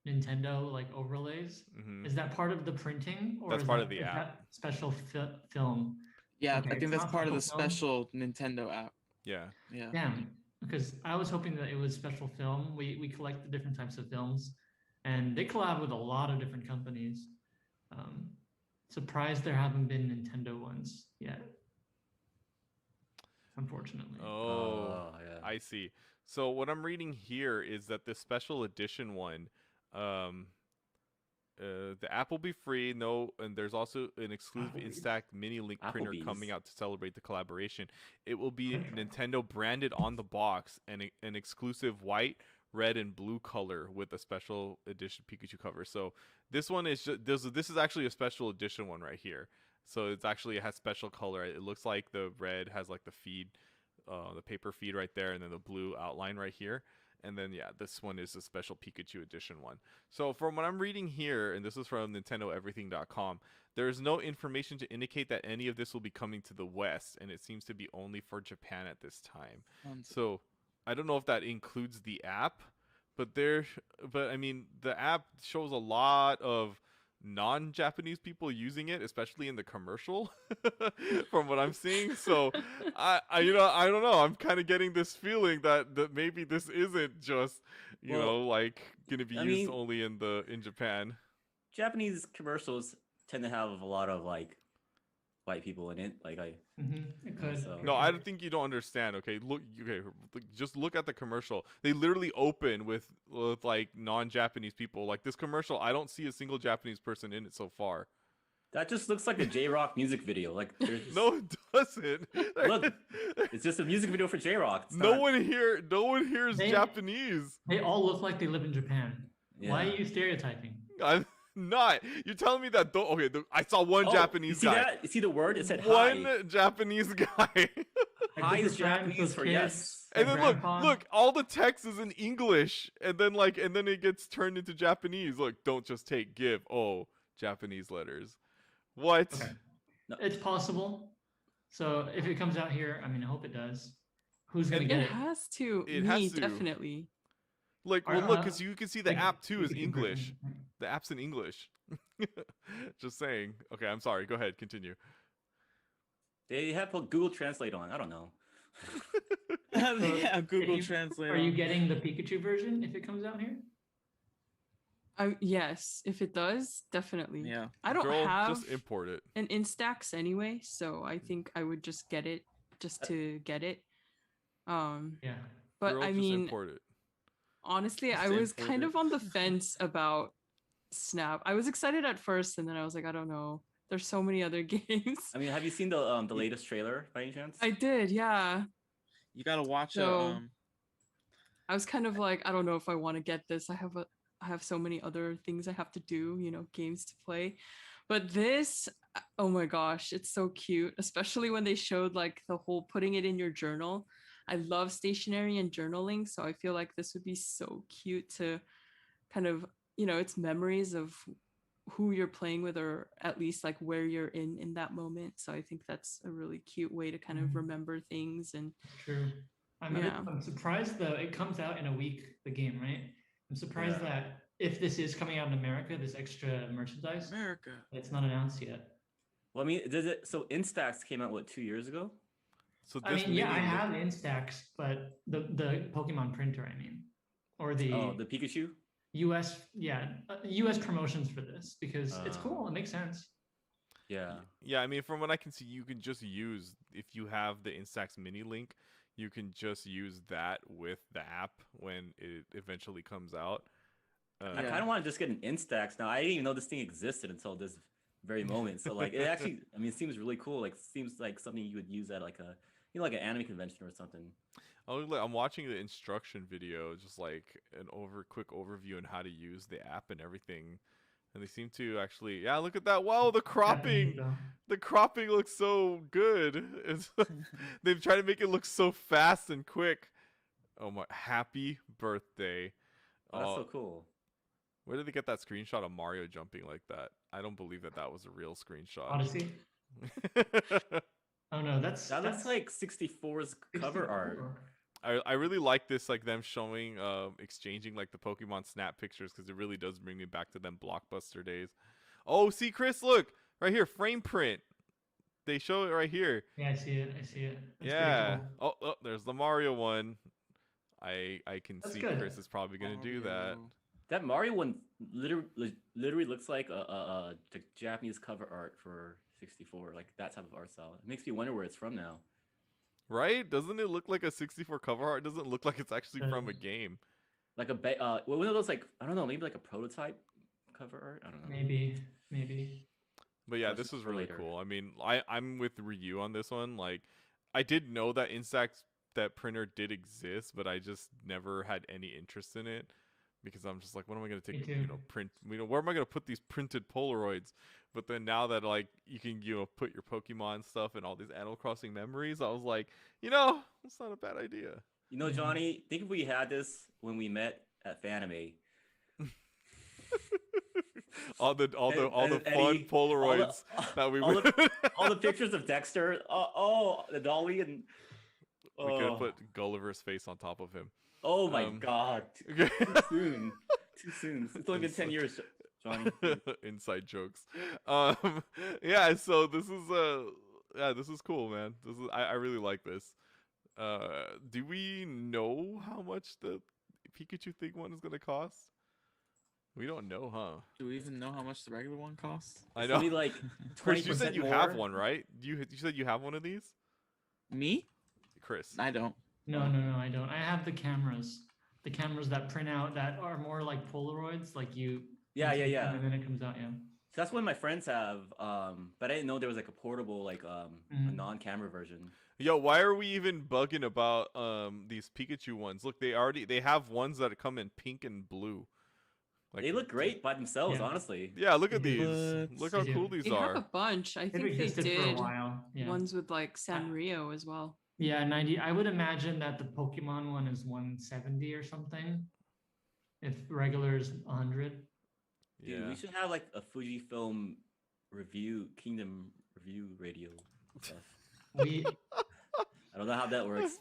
Nintendo like overlays. Is that part of the printing, or that's part of the app? That special film? Yeah, Okay, I think it's that's not part of the special film? special Nintendo app. Yeah. Yeah. Damn, because I was hoping that it was special film. We collect the different types of films, and they collab with a lot of different companies. Surprised there haven't been Nintendo ones yet, unfortunately. Oh, yeah. I see. So what I'm reading here is that the special edition one, the app will be free. And there's also an exclusive Instax mini link printer coming out to celebrate the collaboration. It will be Nintendo branded on the box and an exclusive white, red, and blue color with a special edition Pikachu cover. So this one is this is actually a special edition one right here. So it has special color. It looks like the red has like the feed, the paper feed right there, and then the blue outline right here. And then, yeah, this one is a special Pikachu edition one. So from what I'm reading here, and this is from NintendoEverything.com, there is no information to indicate that any of this will be coming to the West, and it seems to be only for Japan at this time. So I don't know if that includes the app, but I mean, the app shows a lot of non-Japanese people using it, especially in the commercial from what I'm seeing. So I don't know, I'm kind of getting this feeling that maybe this isn't just like gonna be used only in Japan. Japanese commercials tend to have a lot of like white people in it. Like it could. So. No, I don't think you don't understand. Okay, just look at the commercial. They literally open with like non-Japanese people. Like this commercial, I don't see a single Japanese person in it so far. That just looks like a J-Rock music video. Like just... No, it doesn't. Look, it's just a music video for J-Rock. No one here is Japanese. They all look like they live in Japan. Yeah. Why are you stereotyping? I'm not. You're telling me that though? Okay, I saw one Japanese guy. That? You see the word? It said one hi. Japanese guy. Hi is Japanese for yes. And then look, all the text is in English, and then it gets turned into Japanese. Look, don't just take, give. Oh, Japanese letters. What? Okay. No. It's possible. So if it comes out here, I mean, I hope it does. Who's gonna get it? It has to. It Me, has to. Definitely. Look, because you can see the app too is English. The app's in English. Just saying. Okay, I'm sorry. Go ahead. Continue. They have Google Translate on. I don't know. Yeah, Google you- Translate. Are you getting the Pikachu version if it comes out here? Yes, if it does, definitely. Yeah. I don't Girl, have just import it. an Instax anyway, so I think I would just get it just to get it. Yeah. But Girl, I just mean, import it. honestly, Just I was import kind it. of on the fence about Snap. I was excited at first, and then I was like, I don't know. There's so many other games. I mean, have you seen the latest trailer by any chance? I did, yeah. You gotta watch So- I was kind of like, I don't know if I want to get this. I have so many other things I have to do, games to play. But this, oh my gosh, it's so cute, especially when they showed like the whole putting it in your journal. I love stationery and journaling, so I feel like this would be so cute to kind of, it's memories of who you're playing with, or at least like where you're in that moment. So I think that's a really cute way to kind of Mhm. remember things. And True. I'm Yeah. I'm surprised though. It comes out in a week, the game, right? I'm surprised Yeah. that if this is coming out in America, this extra merchandise, America. it's not announced yet. Well, I mean, does it? So Instax came out 2 years ago? So I this mean, yeah, I mini look- have Instax, but the Pokemon printer, I mean, or the Oh, the Pikachu. US, yeah, US promotions for this because it's Oh. cool. It makes sense. Yeah. Yeah, I mean, from what I can see, you can just use, if you have the Instax mini link, you can just use that with the app when it eventually comes out. I Yeah. kind of want to just get an Instax now. I didn't even know this thing existed until this very moment. So like, it actually, I mean, it seems really cool. Like, seems like something you would use at like a, like an anime convention or something. I'm watching the instruction video, just like an quick overview on how to use the app and everything. And they seem to actually, yeah, look at that. Wow, the cropping. Japanese, though. The cropping looks so good. They've tried to make it look so fast and quick. Oh my, happy birthday. Oh, that's so cool. Where did they get that screenshot of Mario jumping like that? I don't believe that was a real screenshot. Odyssey. Oh no, that's That looks like 64's cover art. I really like this, like them showing, exchanging like the Pokemon Snap pictures, because it really does bring me back to them Blockbuster days. Oh, see, Chris, look right here, frame print. They show it right here. Yeah, I see it. I see it. That's pretty Yeah. cool. Oh, there's the Mario one. I can That's see good. Chris is probably gonna do that. Mario. That Mario one literally looks like the Japanese cover art for 64, like that type of art style. It makes me wonder where it's from now. Right? Doesn't it look like a 64 cover art? It doesn't look like it's actually from a game. Like one of those, like, I don't know, maybe like a prototype cover art. I don't know. Maybe. But yeah, That's this just is for really later. cool. I mean, I'm with Ryu on this one. Like, I did know that Instax, that printer did exist, but I just never had any interest in it, because I'm just like, what am I gonna Me take? too. Print. Where am I gonna put these printed Polaroids? But then now that like you can put your Pokemon stuff and all these Animal Crossing memories, I was like, it's not a bad idea. You know, Yeah. Johnny, think if we had this when we met at Fanime. all the And fun Eddie, Polaroids that we all would. all the pictures of Dexter. Oh, the dolly and. We could Oh, have put Gulliver's face on top of him. oh my um, God! Too soon. Too soon. It's only been 10 years, Johnny. Inside jokes. Yeah, so this is cool, man. I really like this. Do we know how much the Pikachu thing one is gonna cost? We don't know, huh? Do we even know how much the regular one costs? I It's know. only like 20% Chris, you said you have more. one, right? You said you have one of these, Me? Chris. I don't. No, I don't. I have the cameras. The cameras that print out that are more like Polaroids, like you. Yeah. And then it comes out. Yeah. So that's what my friends have. But I didn't know there was like a portable, like a Mhm. non-camera version. Yo, why are we even bugging about these Pikachu ones? Look, they have ones that come in pink and blue. Like, They look great by themselves, Yeah. honestly. Yeah, look at They these. do. Look how They cool do. these They have a are. bunch. I They've think they existed for a did while. Yeah. ones with like Sanrio as well. Yeah, 90. I would imagine that the Pokemon one is 170 or something. If regular is 100. Dude, Yeah. we should have like a Fujifilm Kingdom review radio stuff. We I don't know how that works.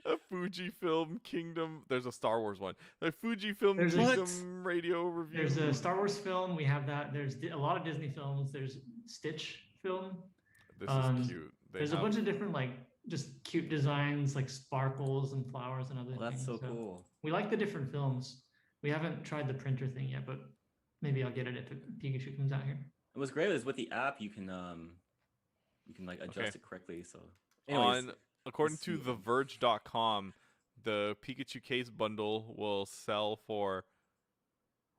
A Fujifilm Kingdom. There's a Star Wars one. A Fujifilm There's a- Kingdom radio review. there's a Star Wars film. We have that. There's a lot of Disney films. There's Stitch film. This um, is cute. They There's a have- bunch of different like just cute designs like sparkles and flowers and other Oh, that's things. so cool. We like the different films. We haven't tried the printer thing yet, but maybe I'll get it if Pikachu comes out here. And what's great is with the app you can like adjust Okay. it correctly. So anyways, According let's to see. TheVerge.com, the Pikachu case bundle will sell for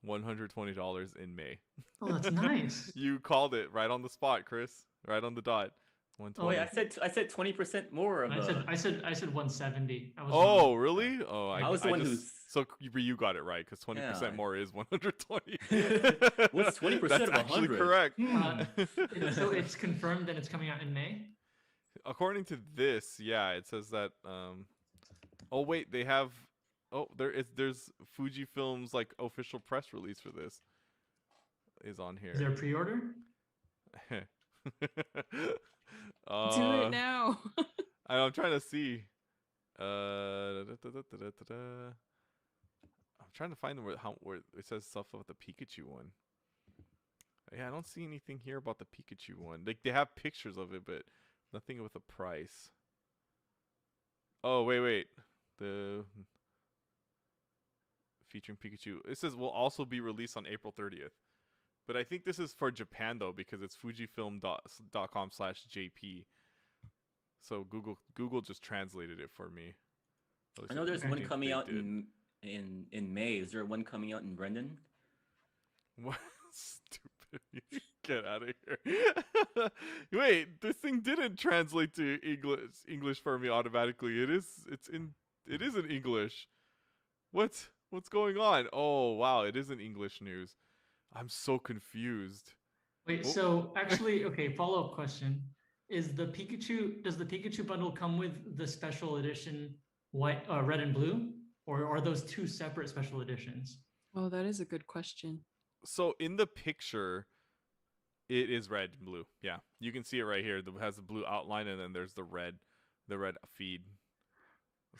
$120 in May. Oh, that's nice. You called it right on the spot, Chris. Right on the dot. Oh 120. wait, I said 20% more of I said 170. I was Oh, wrong. really? Oh, I was the one just, who's- so you got it right because 20% Yeah. more is 120. What's 20% That's of actually 100? correct. So it's confirmed that it's coming out in May. According to this, yeah, it says that. Oh wait, they have. Oh, there's Fujifilm's like official press release for this. Is on here. Is there a pre-order? Do it now. I'm trying to see. I'm trying to find where it says stuff about the Pikachu one. Yeah, I don't see anything here about the Pikachu one. Like they have pictures of it, but nothing with a price. Oh wait. The featuring Pikachu. It says will also be released on April 30th. But I think this is for Japan though because it's fujifilm.com/JP. So Google just translated it for me. I know there's one think coming they out did. in May. Is there one coming out in Brendan? What? Stupid. Get out of here. Wait, this thing didn't translate to English for me automatically. It is in English. What's going on? Oh, wow, it is in English news. I'm so confused. Wait, Oh. so actually, okay, follow-up question. Does the Pikachu bundle come with the special edition white, red and blue? Or are those two separate special editions? Oh, that is a good question. So in the picture, it is red and blue. Yeah, you can see it right here. It has the blue outline, and then there's the red feed.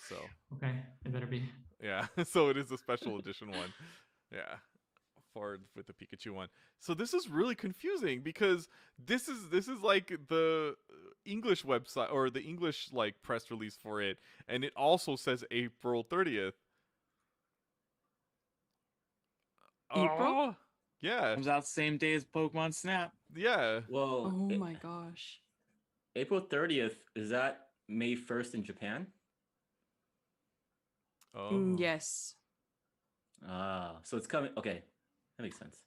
So Okay, it better be. yeah, so it is a special edition one. Yeah, for the Pikachu one. So this is really confusing because this is like the English website or the English like press release for it, and it also says April 30th. April? Oh, yeah, Comes out the same day as Pokemon Snap. yeah. Well, Oh my gosh. April 30th, is that May 1st in Japan? Oh. Yes. So it's coming. Okay, that makes sense.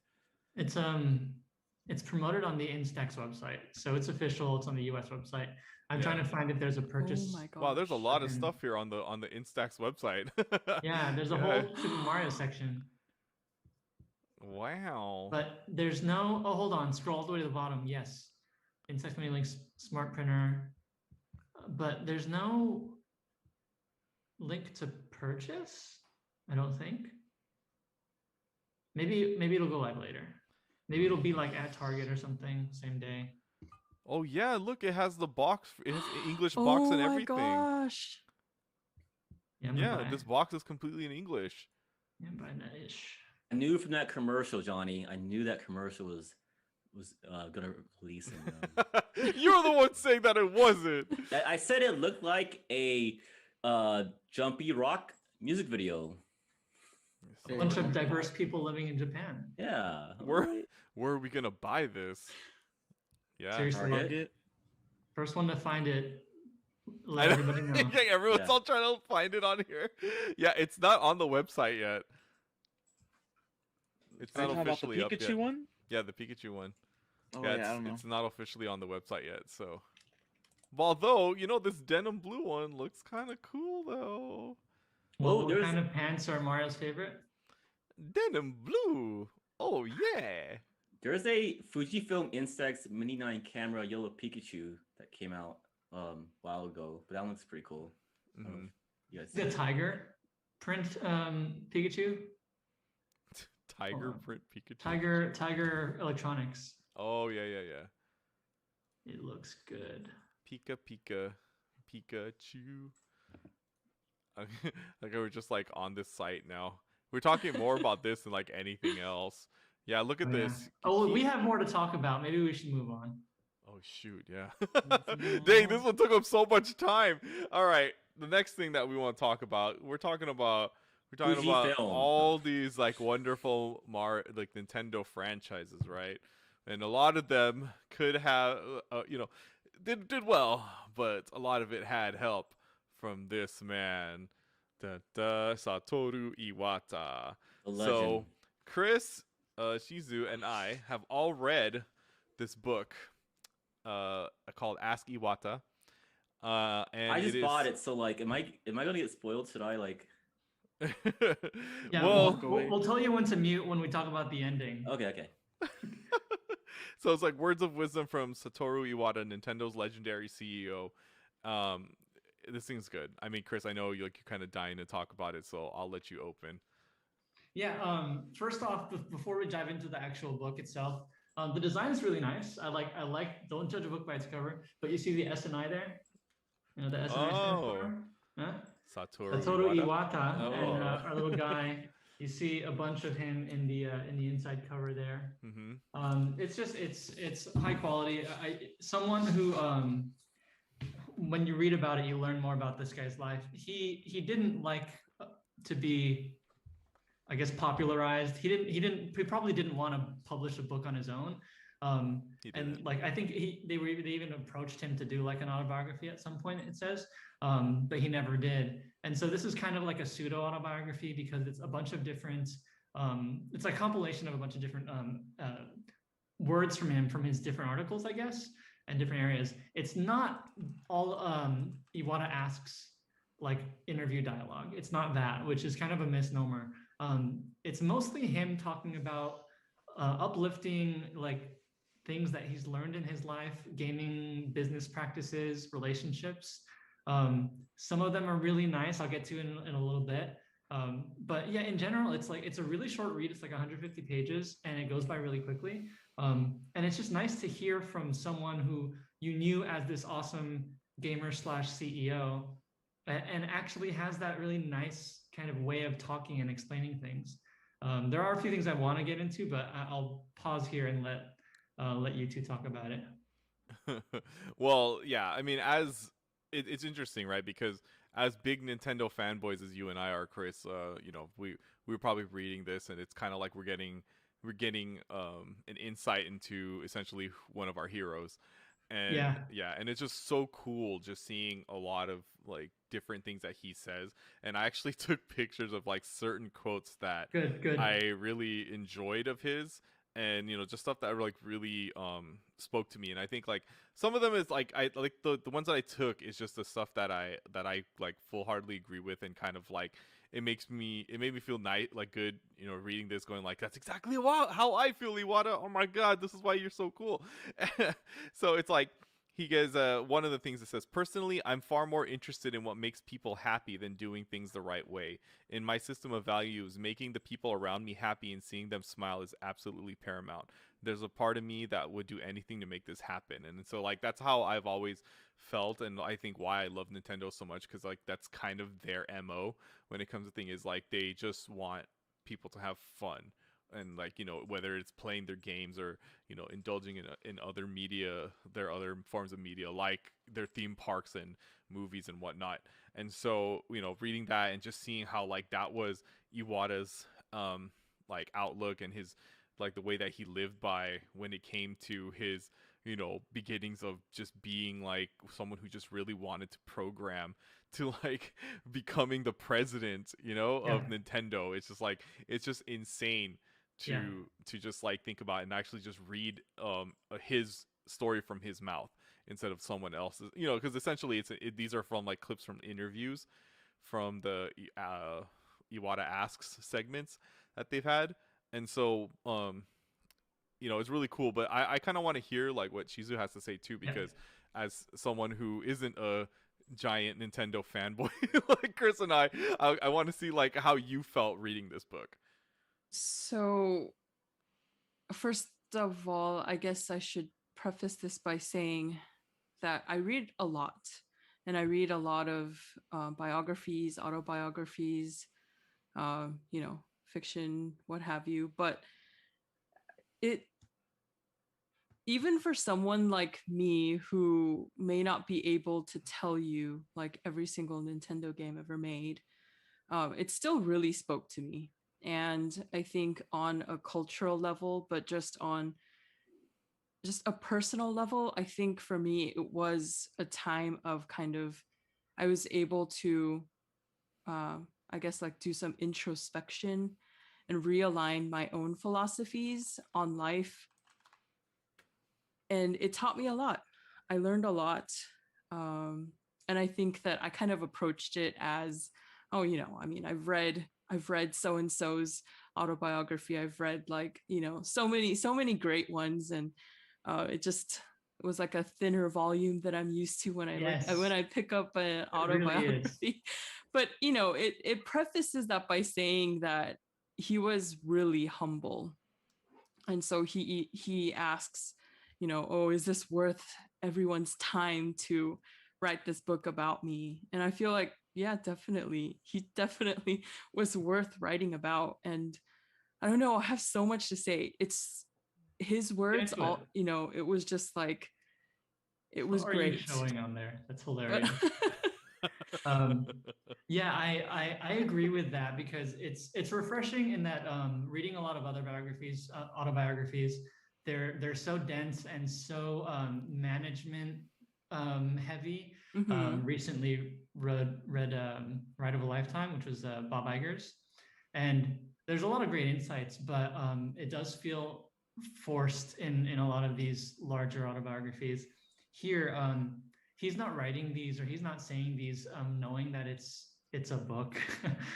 It's promoted on the Instax website, so it's official. It's on the US website. I'm trying to find if there's a purchase. Oh my gosh. Wow, there's a lot of And- stuff here on the Instax website. Yeah, there's a whole Super Mario section, Wow. but there's no. Oh, hold on. Scroll all the way to the bottom. Yes, Instax mini links, smart printer, but there's no link to purchase. I don't think. Maybe it'll go live later. Maybe it'll be like at Target or something, same day. Oh yeah, look, it has the box. It has the English box and everything. Oh my gosh. Yeah, I'm gonna Yeah, buy this it. box is completely in English. Yeah, I'm buying that ish. I knew from that commercial, Johnny. I knew that commercial was gonna release. You're the one saying that it wasn't. I said it looked like a jumpy rock music video. A bunch of diverse people living in Japan. Yeah. Where are we gonna buy this? Yeah. Seriously, Target. first one to find it, I let know. everybody know. Yeah, everyone's Yeah. all trying to find it on here. Yeah, it's not on the website yet. It's Are you not talking about the officially up Pikachu yet. one? Yeah, the Pikachu one. Oh Yeah, yeah, I don't know. it's not officially on the website yet, so. Although, this denim blue one looks kind of cool, though. Well, Oh, what there's- kind of pants are Mario's favorite? Denim blue. Oh, yeah. There's a Fujifilm Instax Mini 9 camera yellow Pikachu that came out a while ago, but that one looks pretty cool. I don't know Mhm. if you guys The tiger print Pikachu. Tiger on. print Pikachu. Tiger Electronics. Oh, yeah. It looks good. Pikachu. Like we're just like on this site now. We're talking more about this than like anything else. Yeah, look at Oh, yeah. this. Oh, we have more to talk about. Maybe we should move on. Oh shoot, yeah. No. Dang, this one took up so much time. All right, the next thing that we want to talk about, Fujifilm. all these like wonderful like Nintendo franchises, right? And a lot of them could have, did well, but a lot of it had help from this man, Satoru Iwata. The legend. So Chris, Shizu, and I have all read this book called Ask Iwata. And I just bought it, so like, am I gonna get spoiled? Should I like? Yeah, well, we'll tell you when to mute when we talk about the ending. Okay. So it's like words of wisdom from Satoru Iwata, Nintendo's legendary CEO. This thing's good. I mean, Chris, I know you're kind of dying to talk about it, so I'll let you open. Yeah. First off, before we dive into the actual book itself, the design is really nice. I like. Don't judge a book by its cover, but you see the SNI there. You know the SNI stands for? Huh? Satoru Iwata, and our little guy. You see a bunch of him in the inside cover there. Mm-hmm. It's high quality. Someone who when you read about it, you learn more about this guy's life. He didn't like to be, I guess, popularized. He probably didn't want to publish a book on his own. And like I think they even approached him to do like an autobiography at some point, it says, but he never did. And so this is kind of like a pseudo autobiography because it's a bunch of different it's like compilation of a bunch of different words from his different articles, I guess, and different areas. It's not all Iwata asks like interview dialogue. It's not that, which is kind of a misnomer. It's mostly him talking about uplifting like things that he's learned in his life, gaming, business practices, relationships. Some of them are really nice. I'll get to in a little bit. But yeah, in general, it's a really short read. It's like 150 pages and it goes by really quickly. And it's just nice to hear from someone who you knew as this awesome gamer / CEO and actually has that really nice kind of way of talking and explaining things. There are a few things I want to get into, but I'll pause here and let you two talk about it. Well, yeah, I mean, it's interesting, right? Because as big Nintendo fanboys as you and I are, Chris, we were probably reading this, and it's kind of like we're getting an insight into essentially one of our heroes. And and it's just so cool just seeing a lot of like different things that he says. And I actually took pictures of like certain quotes that good. I really enjoyed of his, and just stuff that like really spoke to me. And I think like some of them is like I like the ones that I took is just the stuff that I like full-heartedly agree with, and kind of like it made me feel like good, reading this, going like, that's exactly how I feel, Iwata. Oh my god, this is why you're so cool. So it's like he gets one of the things that says, personally, I'm far more interested in what makes people happy than doing things the right way. In my system of values, making the people around me happy and seeing them smile is absolutely paramount. There's a part of me that would do anything to make this happen. And so like that's how I've always felt, and I think why I love Nintendo so much, because like that's kind of their MO when it comes to thing is like they just want people to have fun. And like whether it's playing their games or indulging in other media, their other forms of media, like their theme parks and movies and whatnot. And so reading that and just seeing how like that was Iwata's like outlook and his like the way that he lived by when it came to his beginnings of just being like someone who just really wanted to program to like becoming the president of Nintendo. It's just insane to just like think about it and actually just read his story from his mouth instead of someone else's, because essentially these are from like clips from interviews from the Iwata Asks segments that they've had. And so it's really cool, but I kind of want to hear like what Shizu has to say too, because as someone who isn't a giant Nintendo fanboy like Chris and I want to see like how you felt reading this book. So, first of all, I guess I should preface this by saying that I read a lot, and I read a lot of biographies, autobiographies, fiction, what have you. But even for someone like me who may not be able to tell you like every single Nintendo game ever made, it still really spoke to me. And I think on a cultural level, but just on just a personal level, I think for me it was a time of kind of I was able to uh, I guess like do some introspection and realign my own philosophies on life, and it taught me a lot. I learned a lot. Um, and I think that I kind of approached it as, oh, I mean, I've read so and so's autobiography. I've read like, so many great ones, and it was like a thinner volume that I'm used to when Yes, I pick up an it really is. autobiography. But it prefaces that by saying that he was really humble, and so he asks, oh, is this worth everyone's time to write this book about me? And I feel like, yeah, definitely, he definitely was worth writing about. And I don't know, I have so much to say. It's his Get words, into it. all, it was just like, it was What are you great. showing on there? That's But hilarious. Um, yeah, I agree with that because it's refreshing in that reading a lot of other biographies, autobiographies, they're so dense and so management heavy. Mhm. Recently read Ride of a Lifetime, which was Bob Iger's, and there's a lot of great insights, but it does feel forced in a lot of these larger autobiographies. Here, he's not writing these or he's not saying these knowing that it's a book.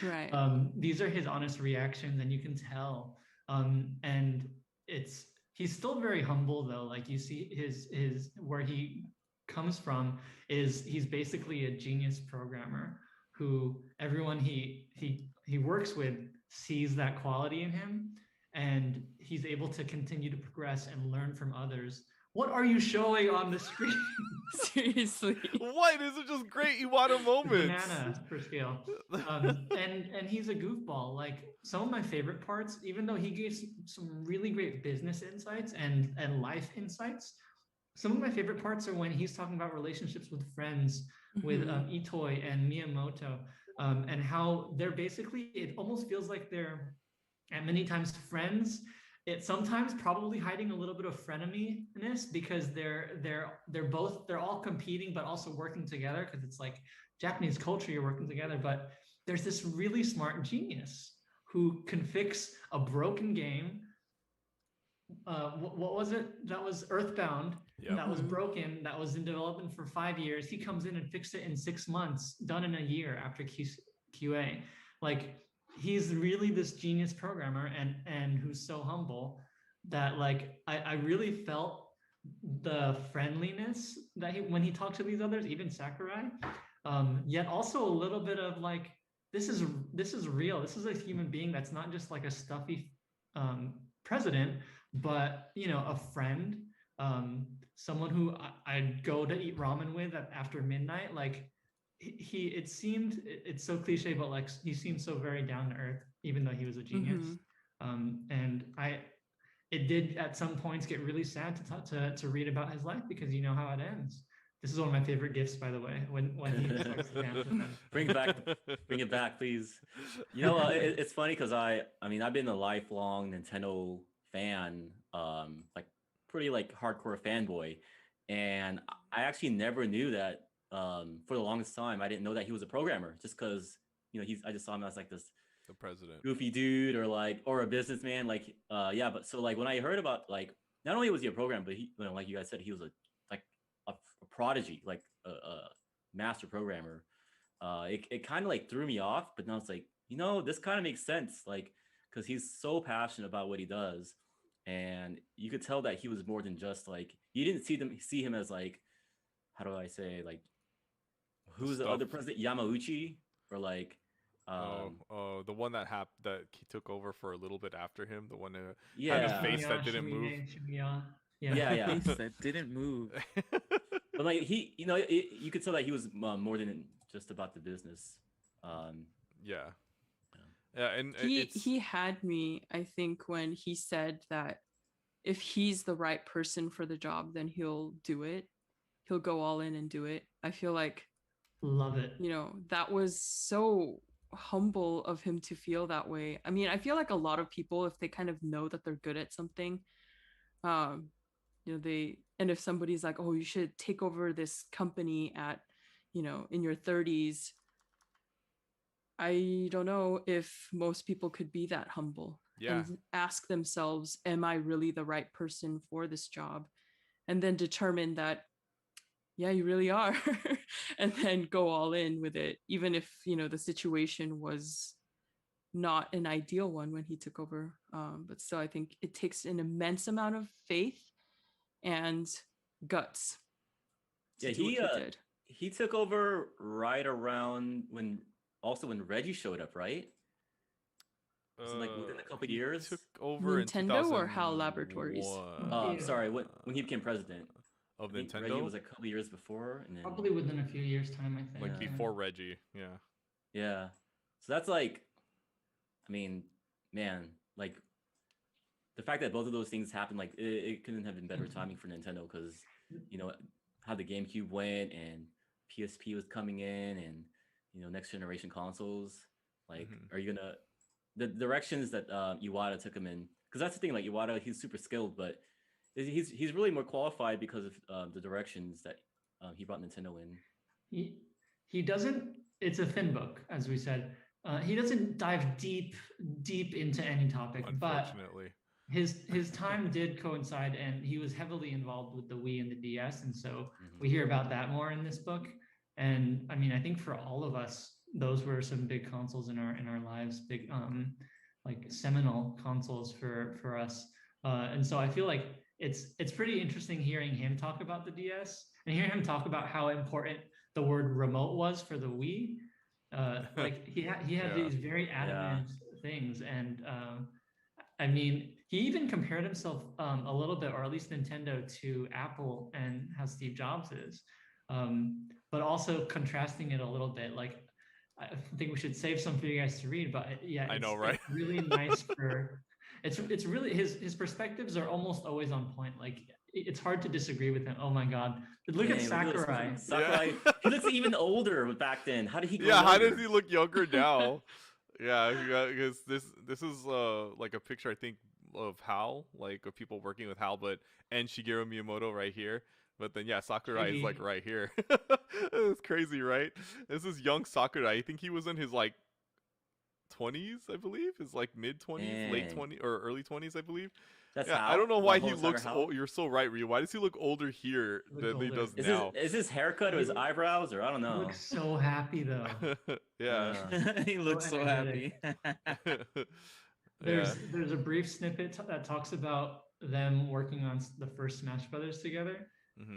Right. These are his honest reactions, and you can tell. And it's he's still very humble though. Like you see his where he comes from is he's basically a genius programmer who everyone he works with sees that quality in him, and he's able to continue to progress and learn from others. What are you showing on the screen? Seriously. What? These are just great Iwata moments. Banana for scale. And he's a goofball. Like some of my favorite parts, even though he gave some really great business insights and life insights, some of my favorite parts are when he's talking about relationships with friends, with Mhm. Itoi and Miyamoto, and how they're basically, it almost feels like they're at many times friends. It's sometimes probably hiding a little bit of freneminess because they're all competing but also working together, because it's like Japanese culture, you're working together. But there's this really smart genius who can fix a broken game. What was it? That was Earthbound. Yep. That was Mhm. broken. That was in development for 5 years. He comes in and fixed it in 6 months, done in a year after QA. Like he's really this genius programmer, and who's so humble that like I really felt the friendliness that when he talked to these others, even Sakurai, yet also a little bit of like this is real. This is a human being that's not just like a stuffy president, but a friend, someone who I'd go to eat ramen with after midnight. Like it seemed, it's so cliche, but like he seemed so very down to earth, even though he was a genius. Mhm. And it did at some points get really sad to read about his life, because you know how it ends. This is one of my favorite gifts, by the way, when he starts to dance with them. Bring it back, please. It's funny because I mean, I've been a lifelong Nintendo fan, like pretty like hardcore fanboy, and I actually never knew that. For the longest time, I didn't know that he was a programmer, just because I just saw him as like this The president. goofy dude or a businessman. Like, yeah, but so like when I heard about like not only was he a programmer, but he, like you guys said, he was a prodigy, like a master programmer. It kind of like threw me off, but now it's like, this kind of makes sense, like, because he's so passionate about what he does, and you could tell that he was more than just like, you didn't see him as like, how do I say, like, The who's the stuff. other president, Yamauchi, or like, The one that he took over for a little bit after him. The one who had a yeah, face that didn't move. Yeah. yeah. Face that didn't move. But like you could tell that he was more than just about the business. Um, Yeah. yeah. Yeah, and he it's he had me, I think, when he said that if he's the right person for the job, then he'll do it. He'll go all in and do it. I feel like, Love it. that was so humble of him to feel that way. I mean, I feel like a lot of people, if they kind of know that they're good at something, um, and if somebody's like, oh, you should take over this company at, in your 30s, I don't know if most people could be that humble and ask themselves, am I really the right person for this job? And then determine that, yeah, you really are. And then go all in with it, even if, the situation was not an ideal one when he took over. But still, I think it takes an immense amount of faith and guts to Yeah, do what he did. he took over right around when Reggie showed up, right? Was it like within a couple years? Took over Nintendo in or HAL Laboratories? I'm sorry, when he became president of I think Nintendo. Reggie was a couple years before, and then Probably within a few years' time, I think. like before Reggie. Yeah. Yeah. So that's like, I mean, man, like the fact that both of those things happened, like it couldn't have been better timing for Nintendo because, how the GameCube went and PSP was coming in and, next generation consoles. Like, are you gonna, the directions that Iwata took him in? Because that's the thing, like Iwata, he's super skilled, but he's really more qualified because of the directions that he brought Nintendo in. He doesn't. It's a thin book, as we said. He doesn't dive deep into any topic, unfortunately. But his time did coincide, and he was heavily involved with the Wii and the DS, and so we hear about that more in this book. And I mean, I think for all of us, those were some big consoles in our lives, big like seminal consoles for us. And so I feel like it's pretty interesting hearing him talk about the DS and hearing him talk about how important the word remote was for the Wii. Like he had these very adamant things, and I mean, he even compared himself a little bit, or at least Nintendo, to Apple and how Steve Jobs is, but also contrasting it a little bit. Like, I think we should save some for you guys to read, but yeah, I know, right? It's really nice for. It's really his perspectives are almost always on point. Like, it's hard to disagree with him. Oh my God! Look at Sakurai. Sakurai, he looks even older back then. How did he? How does he look younger now? Yeah, because this is like a picture I think of HAL, like of people working with HAL, and Shigeru Miyamoto right here. But then Sakurai is like right here. It's crazy, right? This is young Sakurai. I think he was in his like 20s, I believe. His like mid 20s, late 20s, or early 20s, I believe. That's I don't know why he looks old. You're so right, Ryu. Why does he look older here than he does now? Is his haircut or his eyebrows, or I don't know? He looks so happy though. He looks so happy. There's a brief snippet that talks about them working on the first Smash Brothers together.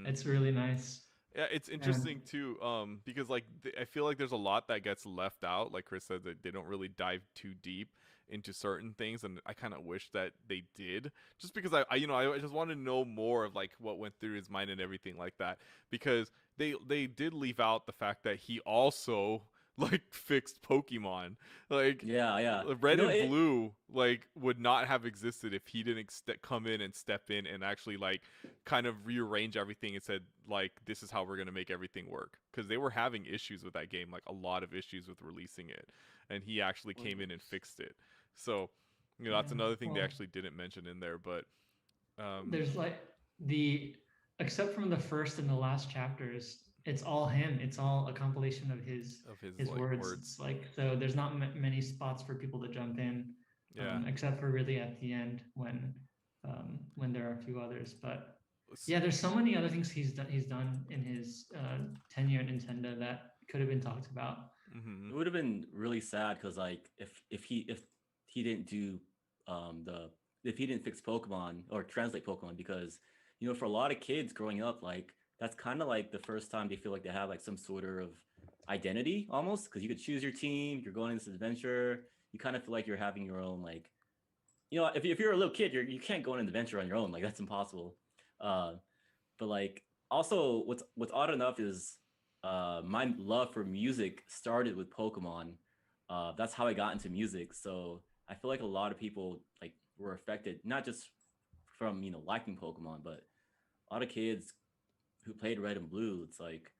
It's really nice. Yeah, it's interesting too, because like I feel like there's a lot that gets left out. Like Chris said, that they don't really dive too deep into certain things, and I kind of wish that they did, just because I just wanted to know more of like what went through his mind and everything like that, because they did leave out the fact that he also like fixed Pokemon. Like Red and Blue like would not have existed if he didn't come in and step in and actually like kind of rearrange everything and said like, this is how we're gonna make everything work, because they were having issues with that game, like a lot of issues with releasing it, and he actually came in and fixed it. So that's another thing they actually didn't mention in there. But there's like except from the first and the last chapters, it's all him. It's all a compilation of his like, words. Like, so there's not many spots for people to jump in, except for really at the end when there are a few others. But there's so many other things he's done in his tenure at Nintendo that could have been talked about. It would have been really sad because like if he didn't do if he didn't fix Pokemon or translate Pokemon, because for a lot of kids growing up, like that's kind of like the first time they feel like they have like some sort of identity almost, because you could choose your team, you're going on this adventure, you kind of feel like you're having your own, like, if you're a little kid, you can't go on an adventure on your own, like that's impossible. But like also what's odd enough is my love for music started with Pokemon. That's how I got into music. So I feel like a lot of people like were affected, not just from liking Pokemon, but a lot of kids who played Red and Blue, it's like,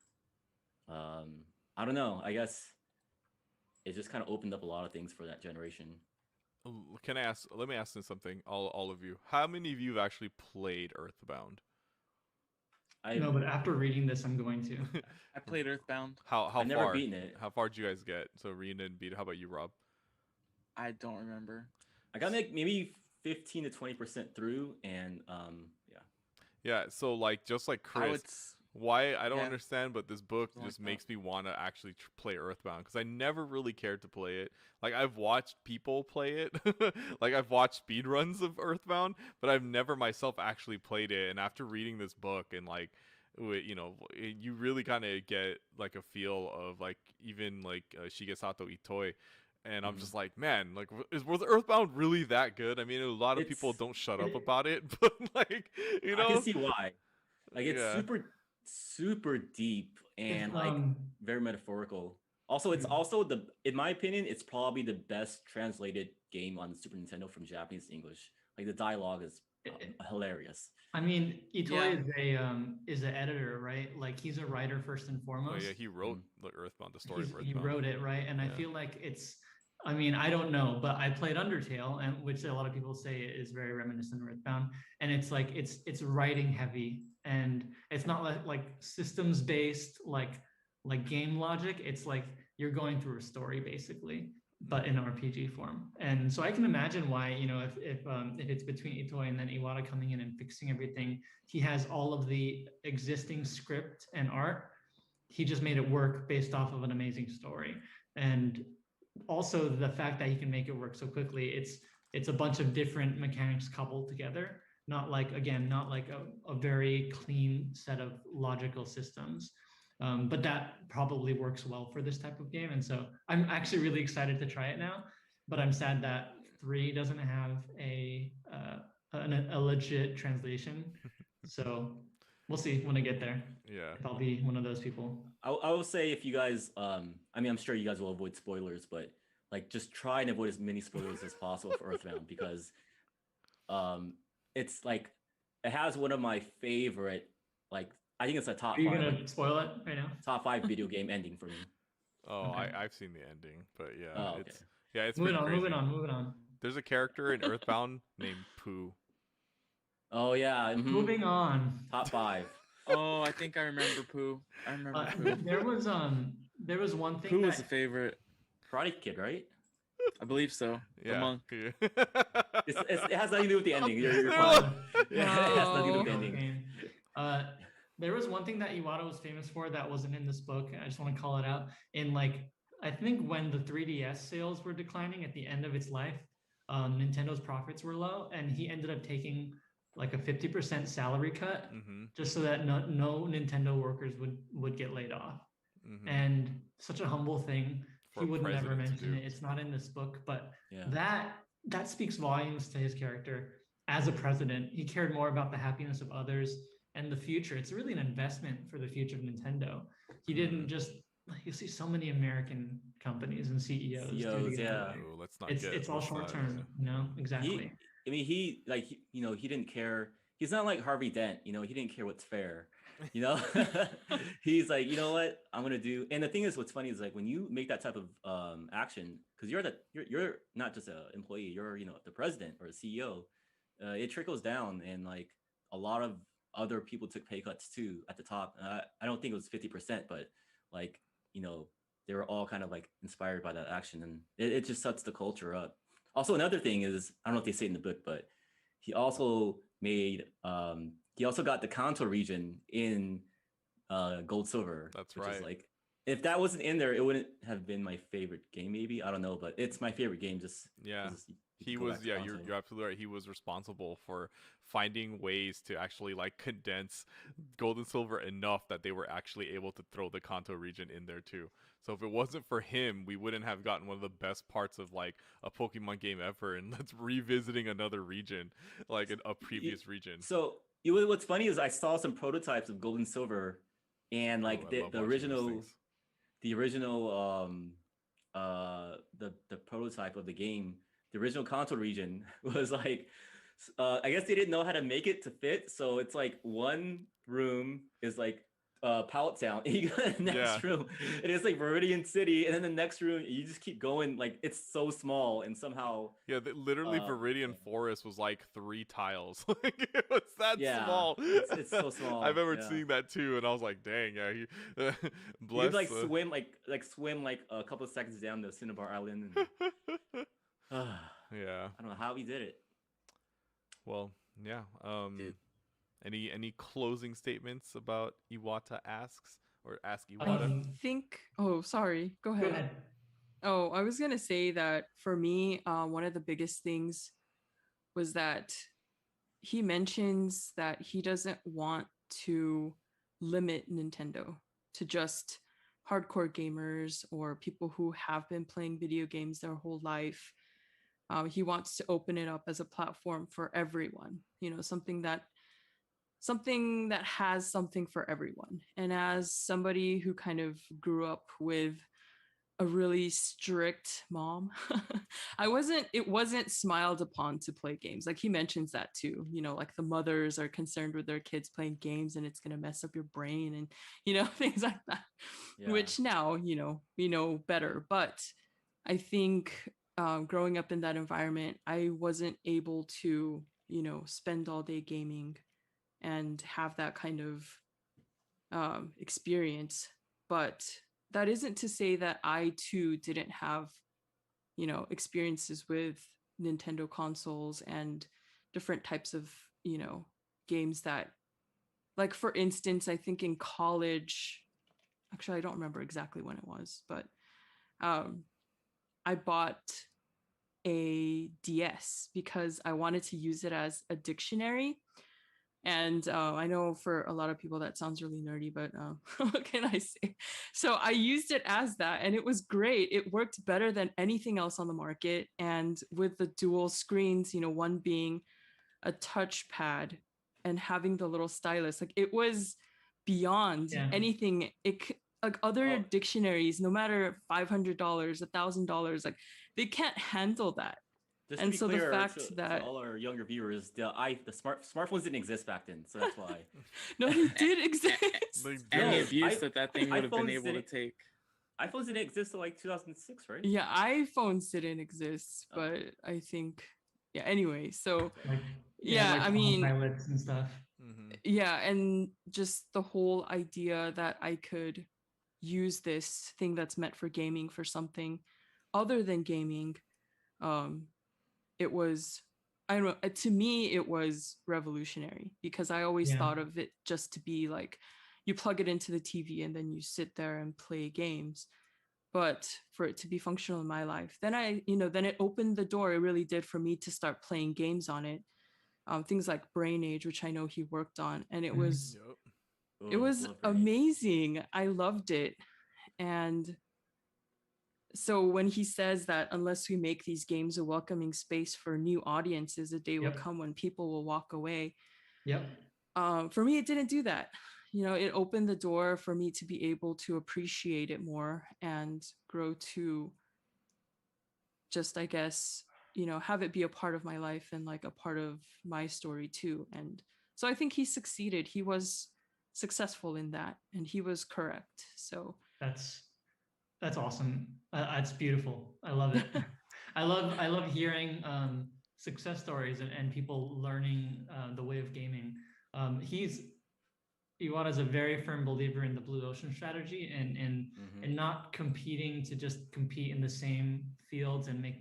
I don't know. I guess it just kind of opened up a lot of things for that generation. Can I ask? Let me ask you something, all of you. How many of you have actually played Earthbound? No, but after reading this, I'm going to. I played Earthbound. How I've never far? beaten it. How far did you guys get? So Rena and beat. How about you, Rob? I don't remember. I got maybe 15 to 20% through, and yeah. Yeah. So like, just like Chris, why I don't yeah. understand, but this book Something just like makes me want to actually play Earthbound because I never really cared to play it. Like I've watched people play it, like I've watched speedruns of Earthbound, but I've never myself actually played it. And after reading this book and like, you really kind of get like a feel of like even like Shigesato Itoi. And I'm just like, man, like, was Earthbound really that good? I mean, a lot of people don't shut up about it, but like, I can see why. Like, it's Yeah. super deep and like um, very metaphorical. Also, it's also in my opinion, it's probably the best translated game on Super Nintendo from Japanese to English. Like the dialogue is hilarious. I mean, Itoi is an editor, right? Like he's a writer first and Oh foremost. yeah, he wrote the Earthbound, the story of Earthbound. He wrote it, right? And I Yeah. feel like it's. I mean, I don't know, but I played Undertale, and which a lot of people say is very reminiscent of Earthbound, and it's like it's writing heavy, and it's not like systems based like game logic. It's like you're going through a story basically, but in RPG form. And so I can imagine why, if it's between Itoi and then Iwata coming in and fixing everything, he has all of the existing script and art. He just made it work based off of an amazing story. And also the fact that he can make it work so quickly, it's a bunch of different mechanics coupled together, not like a very clean set of logical systems. But that probably works well for this type of game. And so I'm actually really excited to try it now, but I'm sad that 3 doesn't have a legit translation. So we'll see when I get there. Yeah. If I'll be one of those people. I will say, if you guys, I mean, I'm sure you guys will avoid spoilers, but like just try and avoid as many spoilers as possible for Earthbound, because it's like it has one of my favorite, like I think it's a top Are you 5. gonna spoil it right now? Top 5 video game ending for me. Oh, Okay. I've seen the ending, but yeah, Oh, okay. it's moving pretty on, crazy. moving on. There's a character in Earthbound named Pooh. Oh yeah. Moving on. Top 5. Oh, I think I remember Pooh. I remember Pooh. There was one thing. Pooh was a favorite. Karate Kid, right? I believe so. Yeah. The monk. Yeah. It has nothing to do with the ending. You're No. fine. Yeah, it has nothing to do with the ending. There was one thing that Iwata was famous for that wasn't in this book. I just want to call it out. In like, I think when the 3DS sales were declining at the end of its life, Nintendo's profits were low, and he ended up taking like a 50% salary cut just so that no Nintendo workers would get laid off. And such a humble thing. He would never mention it. It's not in this book, but that speaks volumes to his character as a president. He cared more about the happiness of others and the future. It's really an investment for the future of Nintendo. He didn't just, you see so many American companies and CEOs. Yeah. Ooh, let's not it's all short term, exactly. He didn't care. He's not like Harvey Dent, he didn't care what's fair. He's like, you know what, I'm gonna do. And the thing is, what's funny is like when you make that type of action, because you're not just an employee, you're the president or a CEO. It trickles down, and like a lot of other people took pay cuts too at the top. I don't think it was 50%, but like they were all kind of like inspired by that action, and it just sets the culture up. Also, another thing is, I don't know if they say it in the book, but he also made he also got the Kanto region in Gold Silver. That's which right. Is like, if that wasn't in there, it wouldn't have been my favorite game. Maybe, I don't know, but it's my favorite game. Just he was you're absolutely right. He was responsible for finding ways to actually like condense Gold and Silver enough that they were actually able to throw the Kanto region in there too. So if it wasn't for him, we wouldn't have gotten one of the best parts of like a Pokemon game ever, and that's revisiting another region, like a previous region. So what's funny is I saw some prototypes of Gold and Silver, and like the original the prototype of the game, the original Kanto region was like I guess they didn't know how to make it to fit, so it's like one room is like Pallet Town, and you go to the next room, and it's like Viridian City, and then the next room, you just keep going. Like it's so small, and somehow literally Viridian Forest was like 3 tiles. Like it was that small. It's so small. I remember seeing that too, and I was like, dang, yeah. You could like swim like a couple of seconds down the Cinnabar Island. And, yeah. I don't know how he did it. Well, yeah. Any closing statements about Iwata asks or ask Iwata? I think. Oh, sorry. Go ahead. Go ahead. Oh, I was gonna say that for me, one of the biggest things was that he mentions that he doesn't want to limit Nintendo to just hardcore gamers or people who have been playing video games their whole life. He wants to open it up as a platform for everyone. Something that has something for everyone. And as somebody who kind of grew up with a really strict mom, it wasn't smiled upon to play games. Like he mentions that too, like the mothers are concerned with their kids playing games and it's going to mess up your brain and, things like that, which now, we know better. But I think growing up in that environment, I wasn't able to, spend all day gaming and have that kind of experience. But that isn't to say that I too didn't have, experiences with Nintendo consoles and different types of, games that, like, for instance, I think in college, actually, I don't remember exactly when it was, but I bought a DS because I wanted to use it as a dictionary. And I know for a lot of people that sounds really nerdy, but what can I say? So I used it as that, and it was great. It worked better than anything else on the market. And with the dual screens, one being a touchpad and having the little stylus, like it was beyond anything. Like other dictionaries, no matter $500, $1,000, like they can't handle that. Just and to be so clear, the fact that to all our younger viewers, the smartphones didn't exist back then, so that's why. No, they did exist. Any abuse that thing would have been able to take. iPhones didn't exist until like 2006, right? Yeah, iPhones didn't exist, but I think anyway, so like I mean pilots and stuff. Yeah, and just the whole idea that I could use this thing that's meant for gaming for something other than gaming, it was, I don't know, to me it was revolutionary because I always thought of it just to be like you plug it into the TV and then you sit there and play games. But for it to be functional in my life, then then it opened the door. It really did for me to start playing games on it. Things like Brain Age, which I know he worked on, and it was amazing. I loved it. And so when he says that unless we make these games a welcoming space for new audiences, a day will come when people will walk away. For me, it didn't do that. It opened the door for me to be able to appreciate it more and grow to just, I guess, have it be a part of my life and like a part of my story too. And so I think he succeeded. He was successful in that and he was correct. So that's awesome. That's beautiful. I love it. I love hearing success stories and people learning the way of gaming. Iwata is a very firm believer in the blue ocean strategy and not competing to just compete in the same fields and make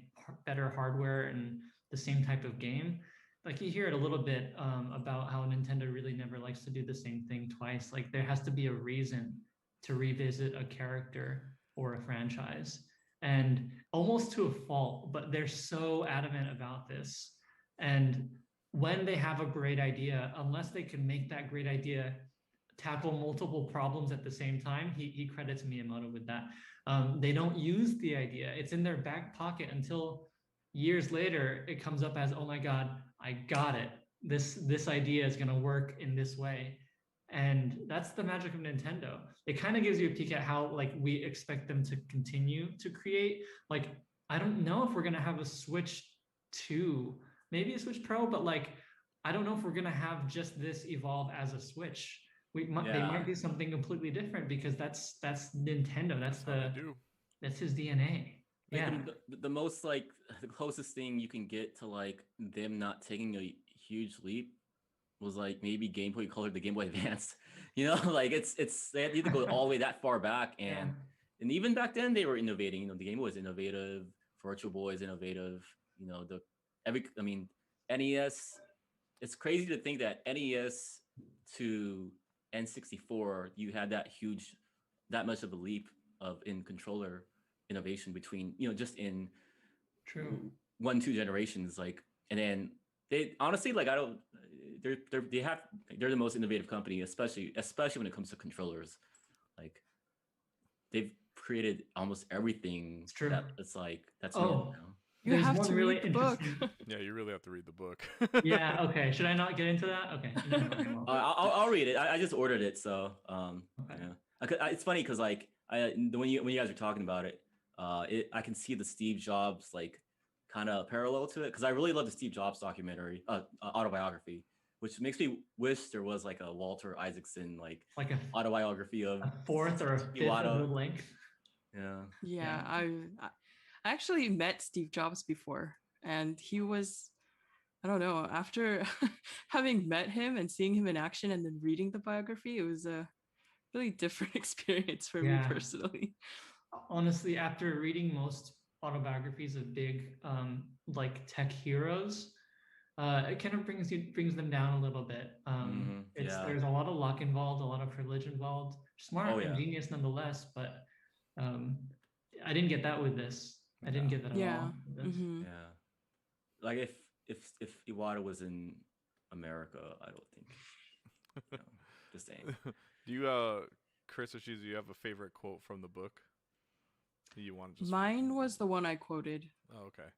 better hardware and the same type of game. Like you hear it a little bit about how Nintendo really never likes to do the same thing twice. Like there has to be a reason to revisit a character or a franchise, and almost to a fault, but they're so adamant about this. And when they have a great idea, unless they can make that great idea tackle multiple problems at the same time, he credits Miyamoto with that. They don't use the idea. It's in their back pocket until years later it comes up as, oh my God, I got it. This idea is going to work in this way. And that's the magic of Nintendo. It kind of gives you a peek at how like we expect them to continue to create. Like, I don't know if we're going to have a Switch 2 maybe a Switch Pro, but like I don't know if we're gonna have just this evolve as a Switch. They might do something completely different because that's Nintendo. That's how they do. That's his DNA. Like Yeah. the most like the closest thing you can get to like them not taking a huge leap was like maybe Game Boy Color, the Game Boy Advance. You know, like it's they had to go all the way that far back, and even back then they were innovating. You know, the Game Boy was innovative, Virtual Boy is innovative. You know, NES. It's crazy to think that NES to N64, you had that much of a leap in controller innovation between just in True 1-2 generations, like, and then they honestly like I don't they're the most innovative company, especially when it comes to controllers. Like they've created almost everything it's true. that's new now. You have to read the book. Yeah, you really have to read the book. Yeah. Okay. Should I not get into that? Okay. I'll read it. I just ordered it, so Okay. yeah. It's funny because like when you guys are talking about it, I can see the Steve Jobs like kind of parallel to it because I really love the Steve Jobs documentary, autobiography, which makes me wish there was like a Walter Isaacson like a autobiography of a fourth or a fifth of the length. Yeah, I actually met Steve Jobs before, and he was, I don't know, after having met him and seeing him in action and then reading the biography, it was a really different experience for me personally. Honestly, after reading most autobiographies of big like tech heroes, it kind of brings them down a little bit. There's a lot of luck involved, a lot of privilege involved, smart and genius nonetheless, but I didn't get that with this. I didn't get that at all. Like if Iwata was in America, I don't think. Just saying. Do you, Chris or Shizu, you have a favorite quote from the book? You want to just? Mine was the one I quoted. Oh, okay.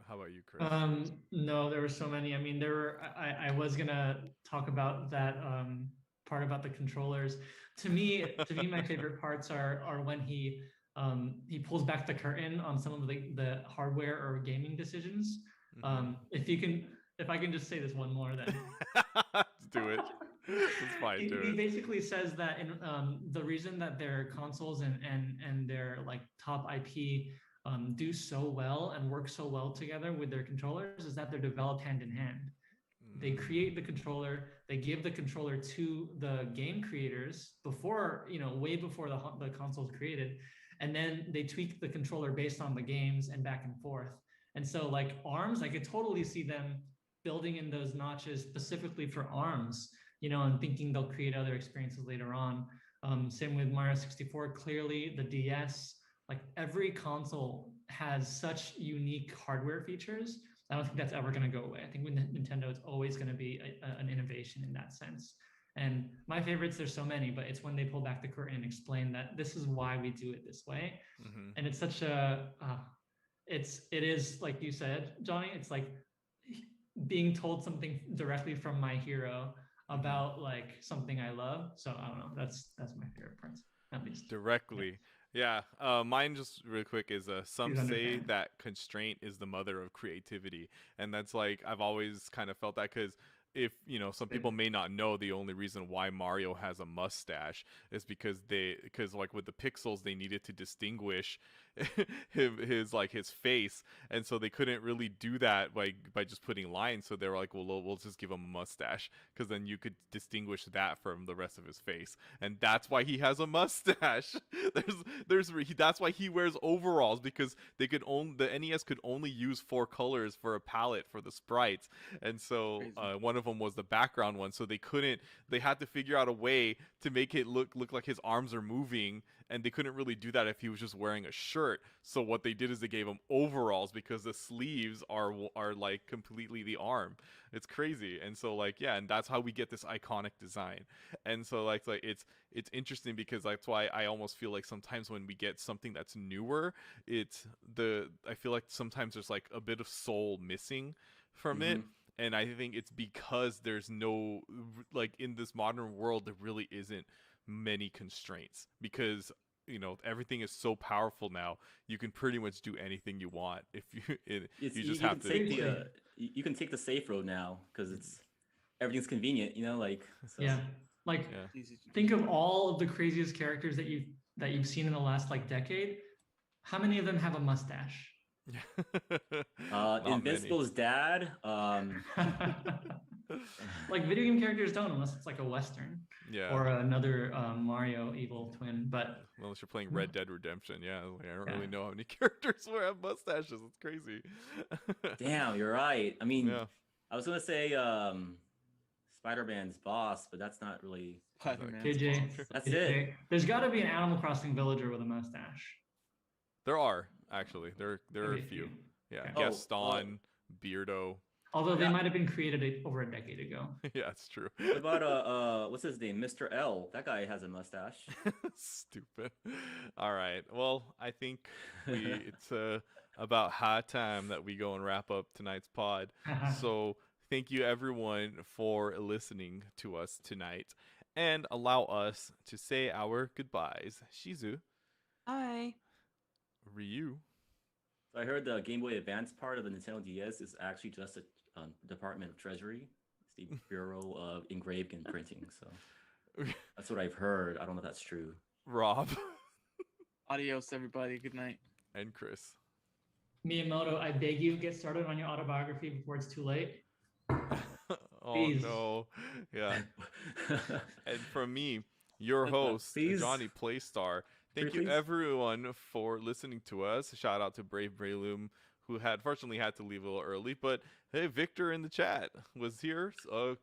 How about you, Chris? No, there were so many. I mean, I was gonna talk about that part about the controllers. To me, my favorite parts are when he pulls back the curtain on some of the hardware or gaming decisions. If I can just say this one more, then do it. It's fine. He basically says that in the reason that their consoles and their like top IP do so well and work so well together with their controllers is that they're developed hand in hand. They create the controller, they give the controller to the game creators before, way before the console's created, and then they tweak the controller based on the games and back and forth. And so like ARMS, I could totally see them building in those notches specifically for ARMS, and thinking they'll create other experiences later on. Same with Mario 64, clearly the DS, like every console has such unique hardware features. I don't think that's ever going to go away. I think with Nintendo, it's always going to be an innovation in that sense. And my favorites, there's so many, but it's when they pull back the curtain and explain that this is why we do it this way. And it's such it is like you said, Johnny, it's like being told something directly from my hero about like something I love. So I don't know. That's my favorite parts, at least. Directly. Yeah. Mine just real quick is some say that constraint is the mother of creativity. And that's like, I've always kind of felt that because if, some people may not know the only reason why Mario has a mustache is because like with the pixels, they needed to distinguish his face. And so they couldn't really do that by just putting lines. So they were like, well, we'll just give him a mustache because then you could distinguish that from the rest of his face. And that's why he has a mustache. That's why he wears overalls, because the NES could only use 4 colors for a palette for the sprites. And so one of them was the background one. So they had to figure out a way to make it look like his arms are moving. And they couldn't really do that if he was just wearing a shirt. So what they did is they gave him overalls because the sleeves are like completely the arm. It's crazy. And so like, yeah, and that's how we get this iconic design. And so like it's interesting because that's why I almost feel like sometimes when we get something that's newer, I feel like sometimes there's like a bit of soul missing from it. And I think it's because there's no, like in this modern world, there really isn't many constraints, because everything is so powerful now. You can pretty much do anything you want if you just you have can to. take the you can take the safe road now because it's everything's convenient. Like so. Yeah. Like Yeah. think of all of the craziest characters that you've seen in the last like decade. How many of them have a mustache? Not many. Invincible's dad. Like video game characters don't unless it's like a Western Yeah. or another Mario evil twin. But Unless you're playing Red Dead Redemption, yeah. Like, I don't Yeah. really know how many characters will have mustaches. It's crazy. Damn, you're right. I mean, Yeah. I was gonna say Spider-Man's boss, but that's not really. Spider-Man's KJ, boss. That's it. There's got to be an Animal Crossing villager with a mustache. There are actually. There are a Maybe few. Yeah. Okay. Oh, Gaston, Beardo. Although they Yeah. might have been created over a decade ago. Yeah, it's true. What about what's his name? Mr. L. That guy has a mustache. Stupid. All right. Well, I think it's about high time that we go and wrap up tonight's pod. So thank you everyone for listening to us tonight, and allow us to say our goodbyes. Shizu, Hi. Ryu, So I heard the Game Boy Advance part of the Nintendo DS is actually just a Department of Treasury. It's the Bureau of Engraving and Printing. So that's what I've heard. I don't know if that's true. Rob, Adios, everybody. Good night. and Chris. Miyamoto, I beg you, get started on your autobiography before it's too late. Oh Please. no. Yeah. And from me, your host, Please. Johnny Playstar. Thank Pretty you please. everyone for listening to us. Shout out to Brave Brayloom, who fortunately had to leave a little early. But hey, Victor in the chat was here,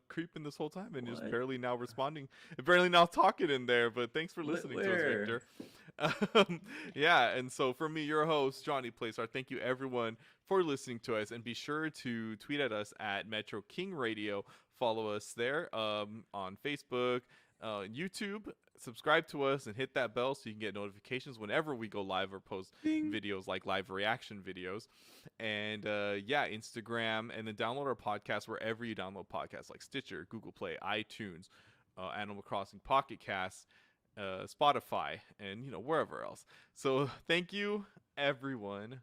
creeping this whole time, and is What? barely now responding, barely now talking in there. But thanks for Wh- listening to us, where? Victor. Yeah, and so from me, your host, Johnny Playstar, thank you everyone for listening to us, and be sure to tweet at us at Metro King Radio. Follow us there on Facebook, YouTube. Subscribe to us and hit that bell so you can get notifications whenever we go live or post videos like live reaction videos. And yeah, Instagram, and then download our podcast wherever you download podcasts like Stitcher, Google Play, iTunes, Animal Crossing Pocket Cast, Spotify, and wherever else. So thank you everyone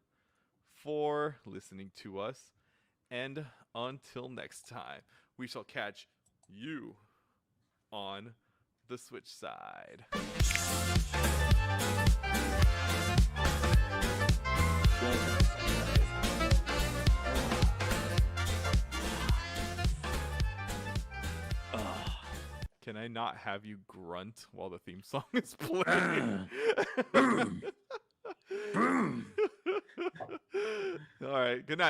for listening to us, and until next time, we shall catch you on the Switch side. Can I not have you grunt while the theme song is playing? All right, good night.